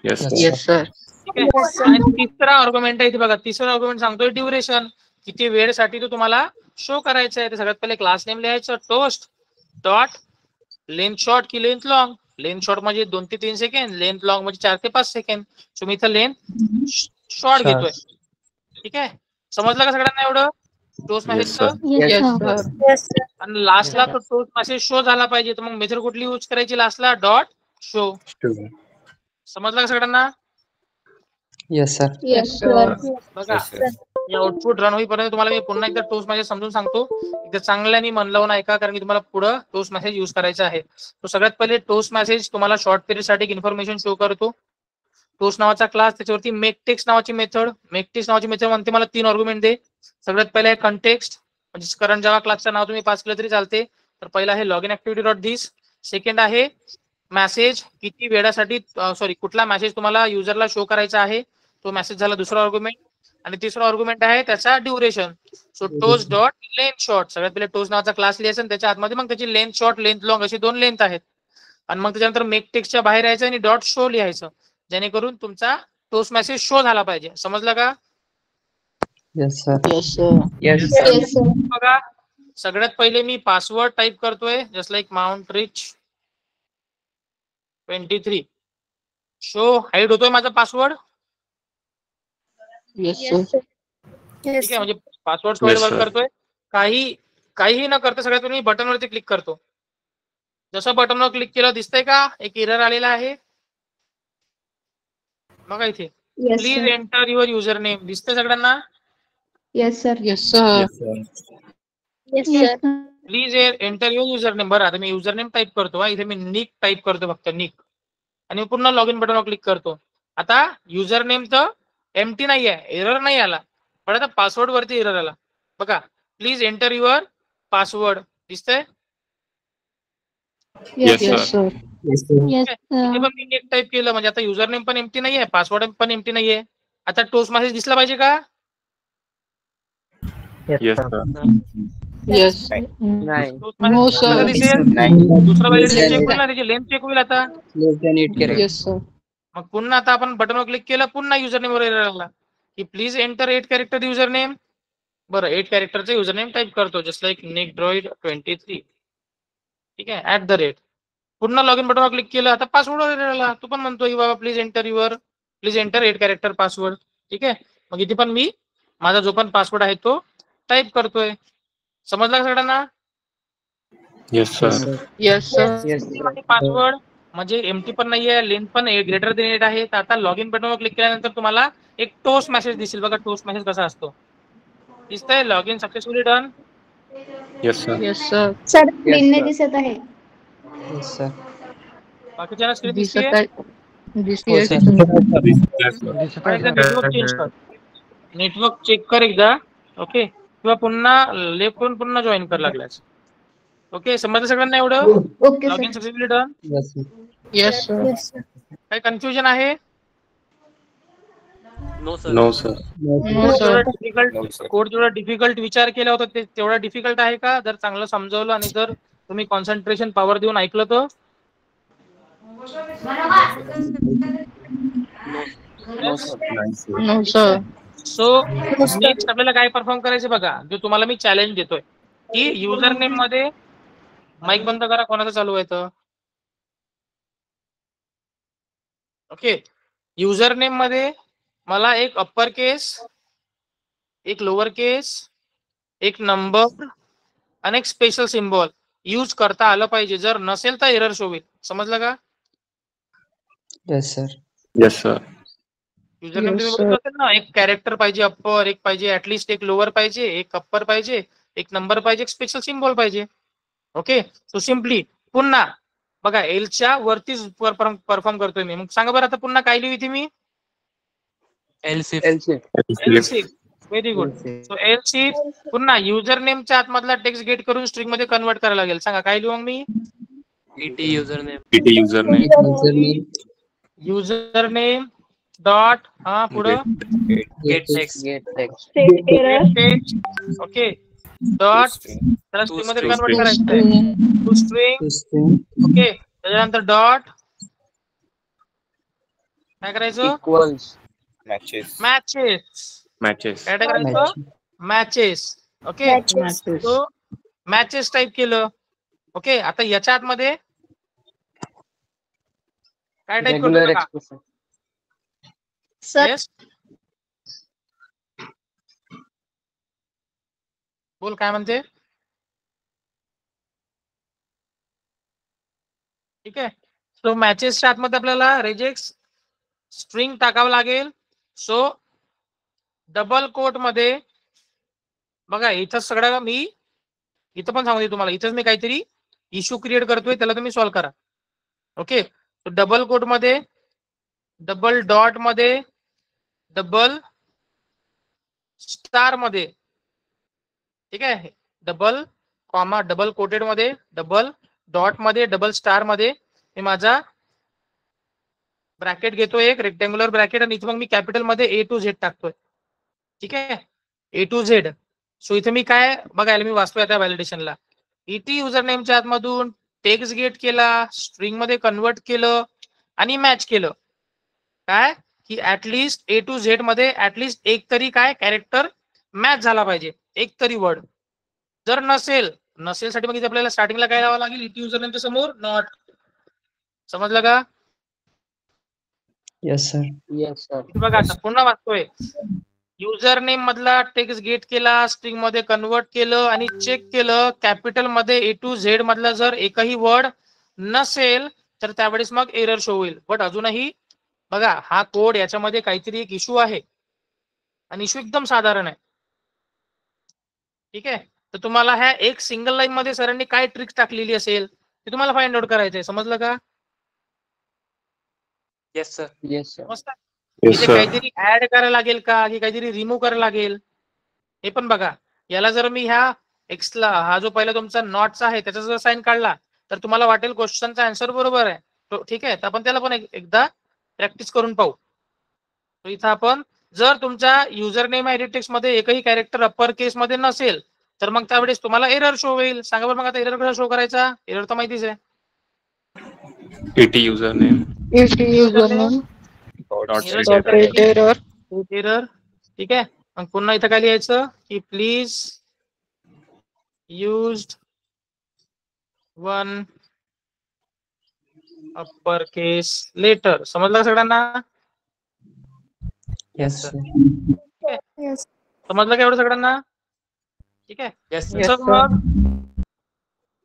Yes sir. ठीक आहे, आणि तिसरा आर्ग्युमेंट आहे इथे बघा, तिसरा आर्ग्युमेंट सांगतोय ड्युरेशन. किती वेळसाठी तो तुम्हाला शो करायचा आहे. तर सगळ्यात पहिले क्लास नेम लिहायचं टोस्ट डॉट लेंथ शॉर्ट की लेंथ लॉंग. लेंथ शॉर्ट म्हणजे 2 ते 3 सेकंड, लेंथ लॉंग म्हणजे 4 ते 5 सेकंड. सो मी इथं लेंथ शॉर्ट घेतोय. ठीक आहे, समजलं का सगळ्यांना एवढं टोस्ट मेसेजचं? आणि लास्टला तो टोस्ट मेसेज शो झाला पाहिजे, तर मग मेथड कुठली यूज करायची लास्टला? Dot show. समजलं का सगळ्यांना? Yes sir. बघा या आउटपुट रन होईपर्यंत तुम्हाला मी पुन्हा एकदा टोस्ट मेसेज समजून सांगतो. एकदा चांगल्याने मन लावून ऐका, कारण की तुम्हाला पुढं टोस्ट मेसेज यूज करायचा आहे. तो सगळ्यात पहिले टोस्ट मेसेज तुम्हाला शॉर्ट पिरियड साठी इन्फॉर्मेशन शो करतो. टोस्ट नावाचा क्लास, त्याच्यावरती मेक टेक्स्ट नावाची मेथड. मेक टेक्स्ट नावाची मेथड म्हणते मला 3 आर्ग्युमेंट दे. सगळ्यात पहिले आहे कंटेक्स्ट, म्हणजे करंट जावा क्लासचं नाव तुम्ही पास केलं तरी चालते. तर पहिला आहे log in activity dot this. Second आहे मेसेज, किती वेळासाठी कुठला मेसेज तुम्हाला युजरला शो करायचा आहे, तो मेसेज झाला दुसरा आर्ग्युमेंट. आणि तिसरा आर्ग्युमेंट आहे त्याचा duration. So toast dot length short. सगळ्यात पहिले टोस्ट नावाचा क्लास लिहायचा आणि त्याच्या आतमध्ये मग त्याची लेंथ शॉर्ट, लेंथ लॉंग अशी 2 लेंथ आहेत. आणि मग त्याच्यानंतर मेक टेक्स्टच्या बाहेर यायचं आणि डॉट शो लिहायचं, जेणेकरून तुमचा टोस्ट मेसेज शो झाला पाहिजे. समजलं का? Yes sir. बघा सगळ्यात पहिले मी पासवर्ड टाईप करतोय, just like mount rich 23. Show hide होतोय माझा पासवर्ड. ठीक आहे, म्हणजे पासवर्ड स्लाइड वर्क करतोय. काहीही न करता सगळ्यात मी बटनवरती क्लिक करतो. जसं बटनवर क्लिक केलं दिसतंय का एक एरर आलेला आहे बघा इथे. Please enter your user name. दिसतंय सगळ्यांना? Yes sir. Please enter your user name. बरं आता मी युजर नेम टाईप करतो. इथे मी निक टाईप करतो फक्त निक, आणि पुन्हा लॉग इन बटनवर क्लिक करतो. आता युजर नेम तर एम्प्टी नाही आहे, एरर नाही आला, पण आता पासवर्ड वरती एरर आला बघा. Please enter your password. दिसतंय? पण मी नेक टाईप केलं म्हणजे आता युजर नेम पण एम्प्टी नाहीये, पासवर्ड पण एम्प्टी नाहीये. आता टोस्ट मेसेज दिसला पाहिजे का? दुसरा व्हॅलिडेशन चेक होईल ना, त्याची लेंथ चेक होईल. आता मग पुन्हा आता आपण बटनवर क्लिक केलं, पुन्हा युजर नेम वर एरर आला की please enter 8 character user name. बरं 8 कॅरेक्टरचं युजर नेम टाईप करतो, जस्ट लाईक निकडॉइड 23. ठीक आहे @ पुन्हा लॉग इन बटनवर क्लिक केलं, आता पासवर्ड एरर आला. तू पण म्हणतो की बाबा प्लीज एंटर 8 कॅरेक्टर पासवर्ड. ठीक आहे, मग इथे पण मी माझा जो पण पासवर्ड आहे तो टाईप करतोय. समजला का सगळ्यांना? पासवर्ड म्हणजे एम्प्टी पण नाहीये, लेंथ पण ग्रेटर दॅन 8 आहे. तर आता लॉग इन बटनवर क्लिक केल्यानंतर तुम्हाला एक टोस्ट मेसेज दिसेल बघा. टोस्ट मेसेज कसा असतो दिसतंय? Log in successfully done. Sir स्क्रीनने दिसत आहे. बाकीच्या स्क्रीन दिसते. नेटवर्क चेक कर एकदा. ओके, किंवा पुन्हा लेफ्ट करून पुन्हा जॉईन कर लागल्यास. ओके, समजलं सगळ्यांना एवढं? Log in successfully done. काही कन्फ्युजन आहे? No sir. कोड जेवढा डिफिकल्ट विचार केला होता ते तेवढा डिफिकल्ट आहे का? जर चांगलं समजवलं आणि जर तुम्ही कॉन्सन्ट्रेशन पॉवर देऊन ऐकलं तर? सो नेक्स्ट आपल्याला काय परफॉर्म करायचं बघा, जो तुम्हाला मी चॅलेंज देतोय की युजर नेम मध्ये माईक बंद करा. कोणाचं चालू आहे तर? ओके, युजर नेम मध्ये मला एक अप्पर केस, एक लोअर केस, एक नंबर आणि एक स्पेशल सिम्बॉल यूज करता आलं पाहिजे. जर नसेल तर एरर शो होईल. समजलं का? Yes sir. युजर नेम तुम्ही बघत असेल ना, एक कॅरेक्टर पाहिजे अप्पर, एक पाहिजे ऍटलिस्ट एक लोअर पाहिजे, एक अप्पर पाहिजे, एक नंबर पाहिजे, एक स्पेशल सिम्बॉल पाहिजे. ओके, सो सिम्पली पुन्हा बघा एलच्या वरतीच परफॉर्म करतोय मी. मग सांगा बरं आता पुन्हा काय लिहू इथे मी? Else if. Very good. So else if पुन्हा युजर नेमच्या आतमधला टेक्स्ट गेट करून स्ट्रिंग मध्ये कन्वर्ट करायला लागेल. सांगा काय लिहू मी? युजर नेम डॉट पुढं गेट टेक्स्ट. ओके, डॉट त्याला स्ट्रिंग मध्ये कन्वर्ट करायचं आहे टू स्ट्रिंग. ओके, त्याच्यानंतर डॉट काय करायचं? मॅचेस काय करायचं? मॅचेस. ओके, तो मॅचेस टाईप केलं. ओके, आता याच्या आतमध्ये काय टाईप रेग्युलर करतो? एक्सप्रेशन. येस, बोल काय म्हणते. ठीक आहे, सो मॅचेसच्या आतमध्ये आपल्याला रेजेक्स स्ट्रिंग टाकावं लागेल. सो डबल कोट मध्ये बघा, इथं सगळं मी इथं पण सांगते तुम्हाला, इथंच मी काहीतरी इश्यू क्रिएट करतोय, त्याला तुम्ही सॉल्व्ह करा. ओके, डबल कोट मध्ये, डबल डॉट मध्ये, डबल स्टार मध्ये. ठीक आहे, डबल कॉमा, डबल कोटेड मध्ये, डबल डॉट मध्ये, डबल स्टार मध्ये मी माझा ब्रॅकेट घेतोय, एक रेक्टँग्युलर ब्रॅकेट, आणि इथे मग मी कॅपिटल मध्ये A to Z टाकतोय. ठीक आहे, A to Z. सो इथे मी काय बघायला, मी वाचतोय आता व्हॅलिडेशनला. इटी युजर नेमच्या आतमधून टेक्स्ट गेट केला, स्ट्रिंग मध्ये कन्वर्ट केलं आणि मॅच केलं. काय की ऍटलिस्ट A to Z मध्ये ऍटलिस्ट एक तरी काय कॅरेक्टर मॅच झाला पाहिजे, एक तरी वर्ड. जर नसेल साठी मग इथे आपल्याला स्टार्टिंगला काय लावावं लागेल, इटी युजर नेमच्या समोर नॉट. समजलं का? Yes sir. Yes sir. बघा आता पुन्हा वाचतोय. युजर नेम मधला टेक्स्ट गेट केला, स्ट्रिंग मध्ये कन्वर्ट केलं आणि चेक केलं, कॅपिटल मध्ये A to Z मधला जर एकही वर्ड नसेल तर त्यावेळेस मग एरर शो होईल. बट अजूनही बघा, हा कोड याच्यामध्ये काहीतरी एक इश्यू आहे, आणि इश्यू एकदम साधारण आहे. ठीक आहे, तर तुम्हाला ह्या एक सिंगल लाईन मध्ये सरांनी काय ट्रिक्स टाकलेली असेल ते तुम्हाला फाइंड आउट करायचंय. समजलं का? Yes sir. Yes sir. मस्त. इथे काहीतरी ऍड करायला लागेल का, की काहीतरी रिमूव्ह करायला लागेल, हे पण बघा. याला जर मी ह्या एक्सला, हा जो पहिला तुमचा नॉटचा आहे त्याचा जर साइन काढला तर तुम्हाला वाटेल क्वेश्चनचा आन्सर बरोबर आहे. ठीक आहे, तर आपण त्याला पण एकदा प्रॅक्टिस करून पाहू. तर इथं आपण, जर तुमच्या युजर नेम एडिट टेक्स्ट मध्ये एकही कॅरेक्टर अप्पर केस मध्ये नसेल तर मग त्यावेळेस तुम्हाला एरर शो होईल. सांगा बरं मग आता एरर कसा शो करायचा? एरर तर माहितीच आहे, इटी युजर नेम एरर. ठीक आहे, मग पुन्हा इथं काय लिहायचं की please used one upper case letter. समजलं का सगळ्यांना? Yes sir. समजलं का एवढं सगळ्यांना? ठीक आहे, मग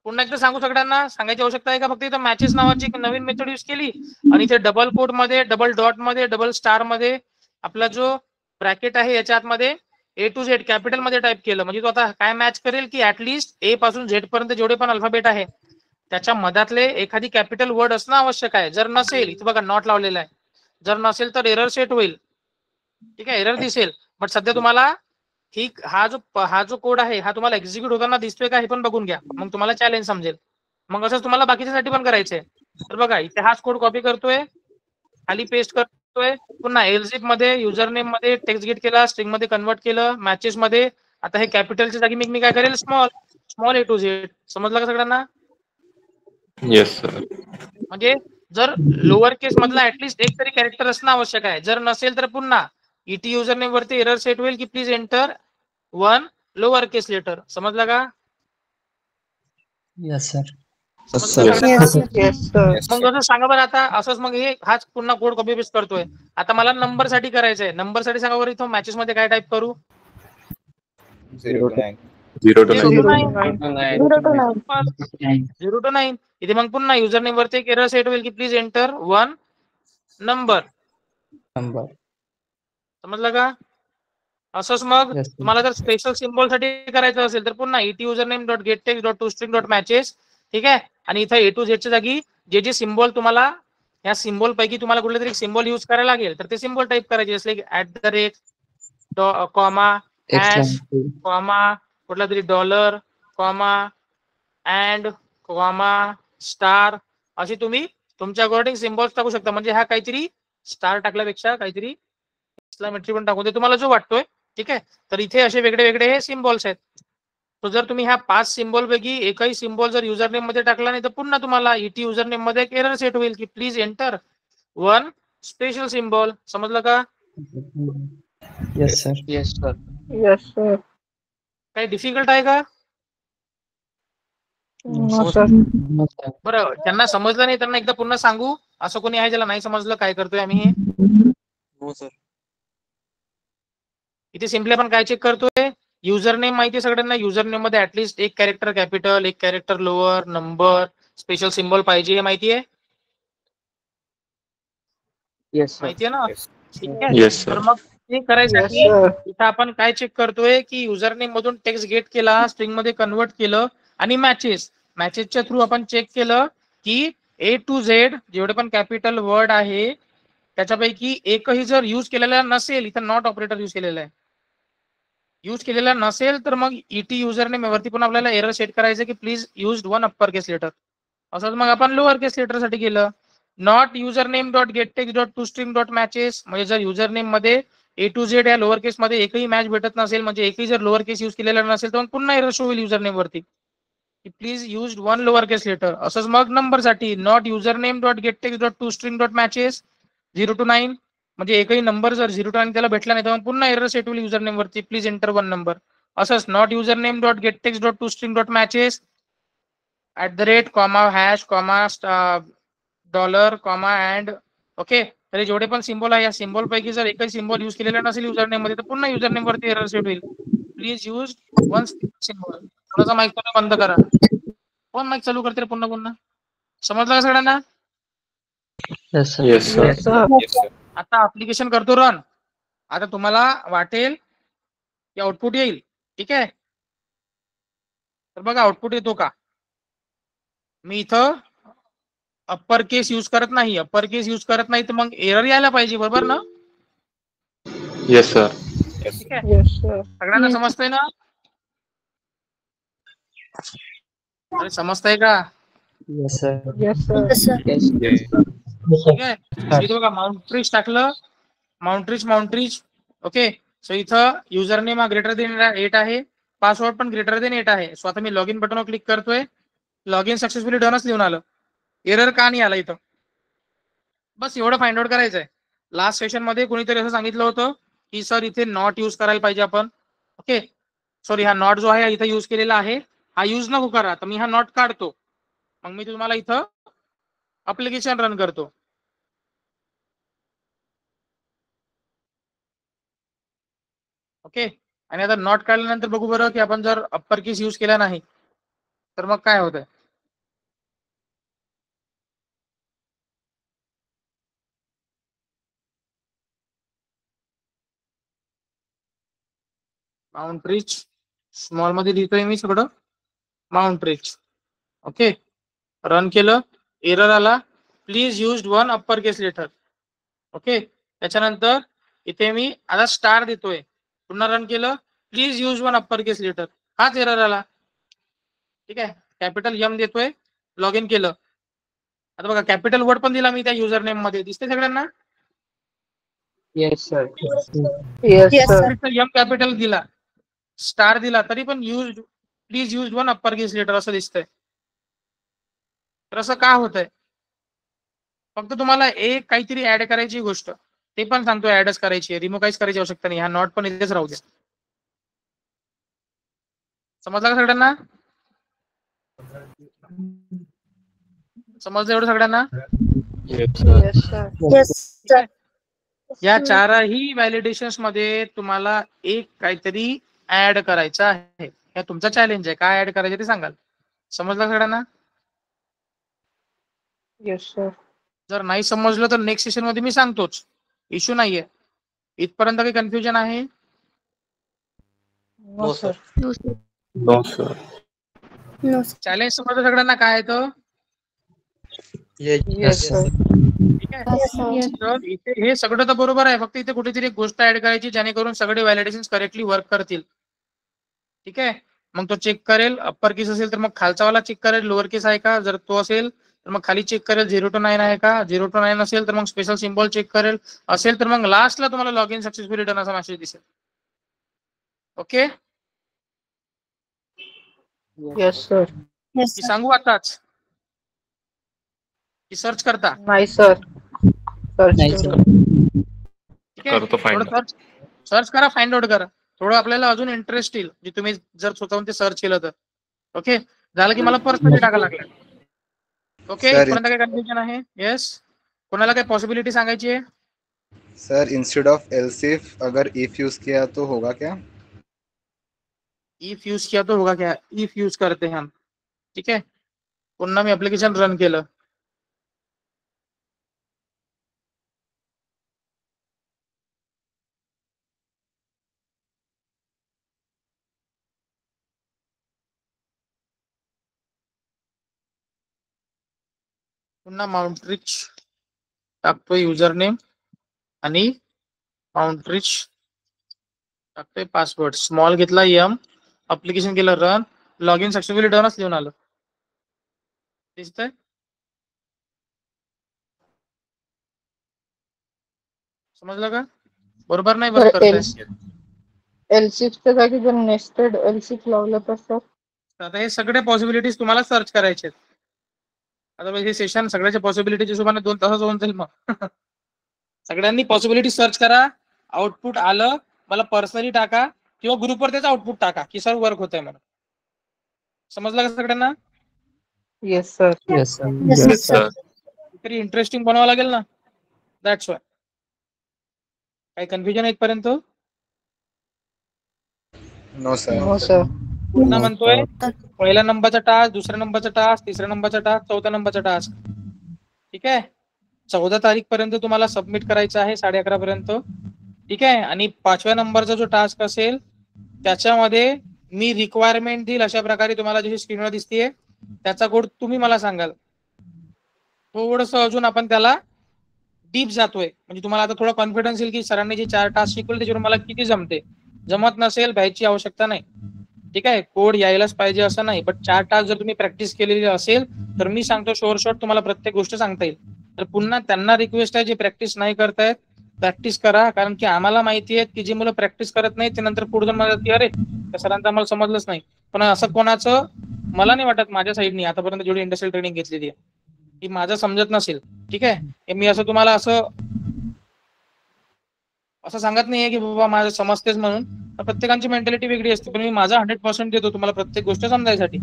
पुन्हा एकदा सांगू सगळ्यांना, सांगायची आवश्यकता आहे का? फक्त इथं मॅचेस नावाची एक नवीन मेथड यूज केली आणि इथे डबल कोट मध्ये, डबल डॉट मध्ये, डबल स्टार मध्ये आपला जो ब्रॅकेट आहे याच्या आतमध्ये A to Z कॅपिटल मध्ये टाईप केलं. म्हणजे तो आता काय मॅच करेल की ऍटलिस्ट A पासून Z पर्यंत जेवढे पण अल्फाबेट आहे त्याच्या मधातले एखादी कॅपिटल वर्ड असणं आवश्यक आहे. जर नसेल, इथं बघा नॉट लावलेला आहे, जर नसेल तर एरर सेट होईल. ठीक आहे, एरर दिसेल. बट सध्या तुम्हाला ठीक हा जो कोड आहे हा तुम्हाला एक्झिक्यूट होताना दिसतोय का हे पण बघून घ्या, मग तुम्हाला चॅलेंज समजेल. मग असंच तुम्हाला बाकीच्यासाठी पण करायचंय. तर बघा, इथे हाच कोड कॉपी करतोय, खाली पेस्ट करतोय, पुन्हा एलझिप मध्ये युजर नेम मध्ये टेक्स्ट गेट केला, स्ट्रिंग मध्ये कन्वर्ट केलं, मॅचेस मध्ये आता हे कॅपिटलच्या जागी मी काय करेल, स्मॉल A to Z. समजलं का सगळ्यांना? Yes sir. म्हणजे जर लोअर केस मधला ऍटलिस्ट एक तरी कॅरेक्टर असणं आवश्यक आहे. जर नसेल तर पुन्हा इटी युजर नेम वरती एरर सेट होईल की please enter one lower case letter. समजलं का? Yes sir. मग जसं सांगा बरं आता, असंच मग हे हाच पुन्हा कोड कॉपी पेस्ट करतोय. आता मला नंबर साठी करायचंय. नंबर साठी सांगा बरं, इथं मॅचेस मध्ये काय टाईप करू? 0 to 9. 0 to 9. 0 to 9. इथे मग पुन्हा युजर नेम वरती एक एरर सेट होईल की प्लीज एंटर वन नंबर. समजलं का? असंच मग तुम्हाला जर स्पेशल सिम्बॉल साठी करायचं असेल तर पुन्हा इटी user name dot get text dot to string dot matches. ठीक आहे, आणि इथं A to Z च्या जागी जे जे सिम्बॉल तुम्हाला, या सिम्बॉल पैकी तुम्हाला कुठले तरी सिम्बॉल युज करायला लागेल तर ते सिम्बॉल टाईप करायचे, जसं की @ कॉमा, हॅश, कॉमा, कुठला तरी dollar, comma, and, comma, star, अशी तुम्ही तुमच्या अकॉर्डिंग सिम्बॉल्स टाकू शकता. म्हणजे हा काहीतरी स्टार टाकल्यापेक्षा काहीतरी एक्सक्लेमेटरी पण टाकून दे, तुम्हाला जो वाटतोय. ठीक आहे, तर इथे असे वेगळे वेगळे हे सिम्बॉल्स आहेत. तो जर तुम्ही ह्या 5 सिम्बॉल पैकी एकही सिम्बॉल जर युजर नेम मध्ये टाकला नाही तर पुन्हा तुम्हाला इटी युजर नेम मध्ये एक एरर सेट होईल की please enter one special symbol. समजलं का? Yes sir. Yes sir. Yes sir. काही डिफिकल्ट आहे का? बरं, ज्यांना समजलं नाही त्यांना एकदा पुन्हा सांगू. असं कोणी आहे ज्याला नाही समजलं काय करतोय आम्ही हे? हो सर. इथे सिम्पली आपण काय चेक करतोय? युजर नेम माहिती आहे सगळ्यांना. युजर नेम मध्ये ऍटलीस्ट एक कॅरेक्टर कॅपिटल, एक character lower, number, special symbol पाहिजे, हे माहिती आहे? माहिती आहे ना? ठीक आहे. Yes, sir. तर मग ते करायसाठी इथं आपण काय चेक करतोय की युजर नेम मधून टेक्स्ट गेट केला, स्ट्रिंग मध्ये कन्वर्ट केलं आणि मॅचेसच्या थ्रू आपण चेक केलं की A to Z जेवढे पण कॅपिटल वर्ड आहे त्याच्यापैकी एकही जर युज केलेला नसेल, इथं नॉट ऑपरेटर युज केलेला आहे, युज केलेला नसेल तर मग ईटी युजर नेम वरती पण आपल्याला एरर सेट करायचं की please use one upper case letter. असंच मग आपण लोअर केस लेटर साठी केलं. Not user name dot get text dot to string dot matches, म्हणजे जर युजर नेम मध्ये A to Z या लोअर केस मध्ये एकही मॅच भेटत नसेल, म्हणजे एकही जर लोअर केस युज केलेला नसेल तर मग पुन्हा एरर शो होईल युजर नेम वरती की please use one lower case letter. असंच मग नंबर साठी not user name dot get text dot to string dot matches 0 to 9, म्हणजे एकही नंबर जर 0 to 9 त्याला भेटला नाही तर मग पुन्हा एरर सेट होईल युजर नेम वरती प्लीज एंटर वन नंबर. असंच not user name dot get text dot to string dot matches @ comma hash comma dollar comma and. Okay, तर जेवढे पण सिम्बॉल आहे या सिम्बॉल पैकी जर एकही सिम्बॉल युज केलेला नसेल युजर नेम मध्ये तर पुन्हा युजर नेम वरती एरर सेट होईल प्लीज यूज वन सिम्बॉल. थोडासा माईक बंद करा. कोण माईक चालू करते पुन्हा पुन्हा? समजलं का सगळ्यांना? Yes, sir. Yes, sir. Yes, sir. आता ऍप्लिकेशन करतो रन. आता तुम्हाला वाटेल की आउटपुट येईल. ठीक आहे, तर बघा आउटपुट येतो का? मी इथं अप्पर केस यूज करत नाही, अप्पर केस यूज करत नाही तर मग एरर यायला पाहिजे, बरोबर ना? Yes, sir. ठीक आहे, सगळ्यांना समजतंय ना? अरे समजतंय का? Yes, sir. ठीक आहे. इथं बघा माउंट्रीज टाकलं, माउंट्रीज. ओके, सो इथं युजर नेम हा ग्रेटर देन 8 आहे, पासवर्ड पण ग्रेटर देन 8 आहे. सो आता मी लॉग इन बटनवर क्लिक करतोय, लॉग इन सक्सेसफुली डनच लिहून आलं. एरर का नाही आला इथं? बस एवढं फाइंड आउट करायचं आहे. लास्ट सेशन मध्ये कोणीतरी असं सांगितलं होतं की सर इथे नॉट यूज करायला पाहिजे आपण. ओके, सॉरी, हा नॉट जो आहे इथं यूज केलेला आहे, हा यूज नको करा. तर मी हा नॉट काढतो, मग मी तुम्हाला इथं अप्लिकेशन रन करतो. ओके, आणि आता नॉट काढल्यानंतर बघू बरं की आपण जर अप्पर केस यूज केला नाही तर मग काय होतंय. माउंट्रीज स्मॉल मध्ये लिहितोय मी सगळं, माउंट्रीज. ओके, रन केलं, एरर आला, please use one upper case letter. Okay, त्याच्यानंतर इथे मी आता स्टार देतोय, पुन्हा रन केलं, please use one upper case letter, हाच एरर आला. ठीक आहे, कॅपिटल एम देतोय, लॉग इन केलं. आता बघा कॅपिटल वर्ड पण दिला मी त्या युजर नेम मध्ये, दिसते सगळ्यांना? Yes sir. एम कॅपिटल दिला, स्टार दिला, तरी पण please use one upper case letter असं दिसतंय. तर असं का होतंय? फक्त तुम्हाला एक काहीतरी ऍड करायची गोष्ट, ते पण सांगतो ऍडच करायची, रिमूव्ह काहीच करायची आवश्यकता नाही. हा नॉट पण इथेच राहू द्या. समजलं का सगळ्यांना? समजलं एवढं सगळ्यांना? या चारही व्हॅलिडेशन्स मध्ये तुम्हाला एक काहीतरी ऍड करायचं आहे. हे तुमचा चॅलेंज आहे, काय ऍड करायचं ते सांगाल. समजलं सगळ्यांना? Yes sir. जर नाही समजलं तर नेक्स्ट सेशन मध्ये मी सांगतोच, इश्यू नाहीये. इथपर्यंत काही कन्फ्युजन आहे? No sir. No, sir. Challenge समजलं सगळ्यांना काय आहे तो? Yes, sir. ठीक आहे, तर इथे हे सगळं तर बरोबर आहे, फक्त इथे कुठेतरी एक गोष्ट ऍड करायची जेणेकरून सगळे व्हॅलिडेशन करेक्टली वर्क करतील. ठीक आहे, मग तो चेक करेल, अप्पर केस असेल तर मग खालचा वाला चेक करेल लोअर केस आहे का, जर तो असेल तर मग खाली चेक करेल 0 to 9 आहे का, 0 to 9 असेल तर मग स्पेशल सिम्बॉल चेक करेल, असेल तर मग लास्टला तुम्हाला लॉग इन सक्सेसफुली डन असा मेसेज दिसेल. Okay, yes sir. की सांगू आताच की सर्च करता? नाही सर. ठीक आहे, करतो find out. सर्च करा, फाइंड आउट करा. थोडं आपल्याला अजून इंटरेस्ट येईल जे तुम्ही जर स्वतःहून ते सर्च केलं तर. ओके, झालं की मला पर्सनली टाकायला लागलं. ओके, Sir, इथपर्यंत काय कन्फ्युजन आहे? येस, कोणाला काय पॉसिबिलिटी सांगायची आहे? Sir instead of else if अगर इफ यूज किया तो होगा क्या? इफ यूज किया तो होगा क्या? इफ यूज करते हैं हम. ठीक आहे, पुन्हा मी ऍप्लिकेशन रन केलं. पुन्हा माउंटरिच टाकतोय युजर नेम आणि माउंटरिच टाकतोय पासवर्ड. स्मॉल घेतला एम, ऍप्लिकेशन केलं रन, लॉग इन सक्सेसफुली डनच लिहून आलं. दिसतंय? समजलं का? बरोबर नाही वर्क करताय? एलसिफच्या जागी जर नेस्टेड एलसिफ लावलं तर सर? आता हे सगळे पॉसिबिलिटीज तुम्हाला सर्च करायचे आहेत. अदरवाईज हे सेशन सगळ्याच्या पॉसिबिलिटीच्या हिशोबाने 2 तासाचं होऊन जाईल मग. सगळ्यांनी पॉसिबिलिटी सर्च करा. आउटपुट आलं मला पर्सनली टाका किंवा ग्रुपवर त्याचं आउटपुट टाका की सर वर्क होतंय म्हणून. समजलं का सगळ्यांना? Yes sir. Yes, sir. Yes, sir. तरी इंटरेस्टिंग बनवावं लागेल ना, दॅट्स वाय. काही कन्फ्युजन आहे इथपर्यंत? No sir. हो सर. पुन्हा म्हणतोय पहिल्या नंबरचा टास्क, दुसऱ्या नंबरचा टास्क, तिसऱ्या नंबरचा टास्क, चौथ्या नंबरचा टास्क. ठीक आहे, 14 तारीख पर्यंत तुम्हाला सबमिट करायचं आहे 11:30 पर्यंत. ठीक आहे, आणि 5व्या नंबरचा जो टास्क असेल त्याच्यामध्ये मी रिक्वायरमेंट देईल अशा प्रकारे तुम्हाला जशी स्क्रीनवर दिसतीये त्याचा कोड तुम्ही मला सांगाल. थोडस अजून आपण त्याला डीप जातोय म्हणजे तुम्हाला आता थोडा कॉन्फिडन्स येईल की सरांनी जे 4 टास्क शिकवले त्याच्यावर मला किती जमते. जमत नसेल भ्यायची आवश्यकता नाही. ठीक आहे, कोड यायलाच पाहिजे असं नाही, बट 4 टास्क जर तुम्ही प्रॅक्टिस केलेली असेल तर मी सांगतो शॉर्ट तुम्हाला प्रत्येक गोष्ट सांगता येईल. तर पुन्हा त्यांना रिक्वेस्ट आहे जे प्रॅक्टिस नाही करतायत प्रॅक्टिस करा, कारण की आम्हाला माहिती आहे की जे मुलं प्रॅक्टिस करत नाही ते नंतर पुढे जाऊन म्हणतात की अरे त्या सरांचं आम्हाला समजलंच नाही. पण असं कोणाचं मला नाही वाटत माझ्या साईडनी आतापर्यंत जेवढी इंडस्ट्रियल ट्रेनिंग घेतलेली आहे की माझं समजत नसेल. ठीक आहे, मी असं तुम्हाला असं सांगत नाहीये की बाबा माझं समजतेच म्हणून. प्रत्येकाची मेंटॅलिटी वेगळी असते, पण मी माझा 100% देतो तुम्हाला प्रत्येक गोष्ट समजायसाठी.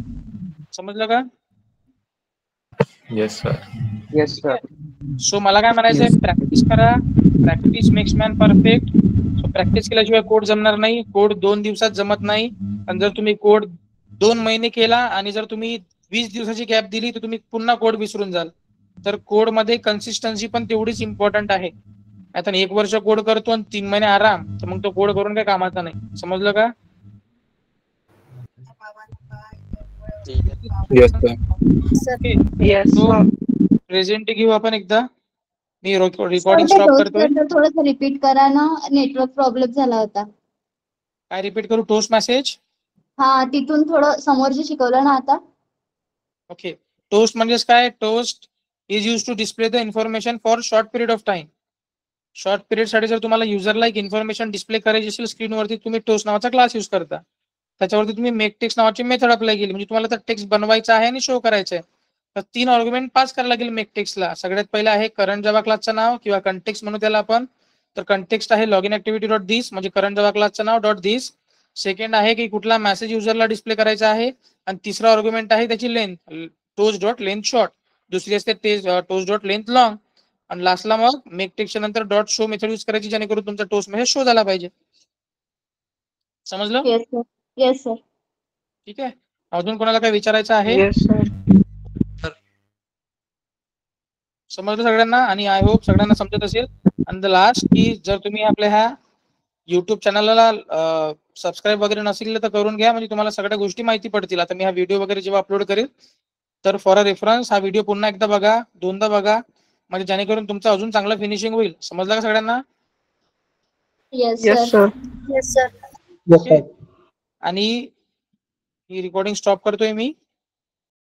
समजलं का? Yes, sir. Yes sir. So मला काय म्हणायचंय, प्रॅक्टिस करा. Practice makes man perfect. So practice केल्याशिवाय कोड जमणार नाही. कोड 2 दिवसात जमत नाही. आणि जर तुम्ही कोड 2 महिने केला आणि जर तुम्ही 20 दिवसाची गॅप दिली तर तुम्ही पुन्हा कोड विसरून जाल. तर कोड मध्ये कन्सिस्टन्सी पण तेवढीच इम्पॉर्टंट आहे. आता 1 वर्ष कोड करतो आणि 3 महिने आराम, तर मग तो कोड करून काही कामाचा नाही. समजलं का? Yes, sir. येस तो सर. प्रेझेंट घेऊ आपण एकदा. मी सर रेकॉर्डिंग ते स्टॉप टोस्ट करतोय. थोडंसं रिपीट करा ना, नेटवर्क प्रॉब्लेम झाला होता. काय रिपीट करू? Toast message. हा, तिथून थोडं समोर जे शिकवलं ना आता. ओके, टोस्ट म्हणजेच काय? Toast is use to display the information for short period of time. Short period साठी जर तुम्हाला युजरला एक इन्फॉर्मेशन डिस्प्ले करायची असेल स्क्रीनवरती, तुम्ही टोस्ट नावाचा क्लास युज करता. त्याच्यावरती तुम्ही मेक टेक्स्ट नावाची मेथड अप्लाय केली, म्हणजे तुम्हाला तर टेक्स्ट बनवायचा आहे आणि शो करायचं आहे. तर 3 आर्ग्युमेंट पास करायला लागेल मेक टेक्स्टला. सगळ्यात पहिलं आहे करंट जावा क्लासचं नाव किंवा कंटेक्स्ट म्हणू त्याला आपण. तर कंटेक्स्ट आहे लॉग इन ऍक्टिव्हिटी डॉट दिस, म्हणजे करंट जावा क्लासचं नाव डॉट दिस. सेकंड आहे की कुठला मेसेज युजरला डिस्प्ले करायचा आहे. आणि तिसरा आर्ग्युमेंट आहे त्याची length, toast dot length short. दुसरी असते टोस्ट डॉट लेंथ लॉंग. आणि लास्टला मग मेक टेक्स्टच्या नंतर डॉट शो मेथड यूज करायची, जेणेकरून तुमचा टोस्ट मेसेज शो झाला पाहिजे. समजलं? Yes sir. Yes sir. ठीक आहे, अजून कोणाला काय विचारायचं आहे? Yes sir. समजलं सगळ्यांना? आणि आय होप सगळ्यांना समजत असेल. आणि द लास्ट की जर तुम्ही आपल्या ह्या युट्यूब चॅनलला सबस्क्राईब वगैरे नसेल तर करून घ्या, म्हणजे तुम्हाला सगळ्या गोष्टी माहिती पडतील. आता मी हा व्हिडिओ वगैरे जेव्हा अपलोड करेल तर फॉर अ रेफरन्स हा व्हिडिओ पुन्हा एकदा बघा, 2दा बघा, म्हणजे जेणेकरून तुमचं अजून चांगलं फिनिशिंग होईल. समजलं का सगळ्यांना? Yes yes sir. Sir. Yes sir. Okay, आणि ही रेकॉर्डिंग स्टॉप करतोय मी.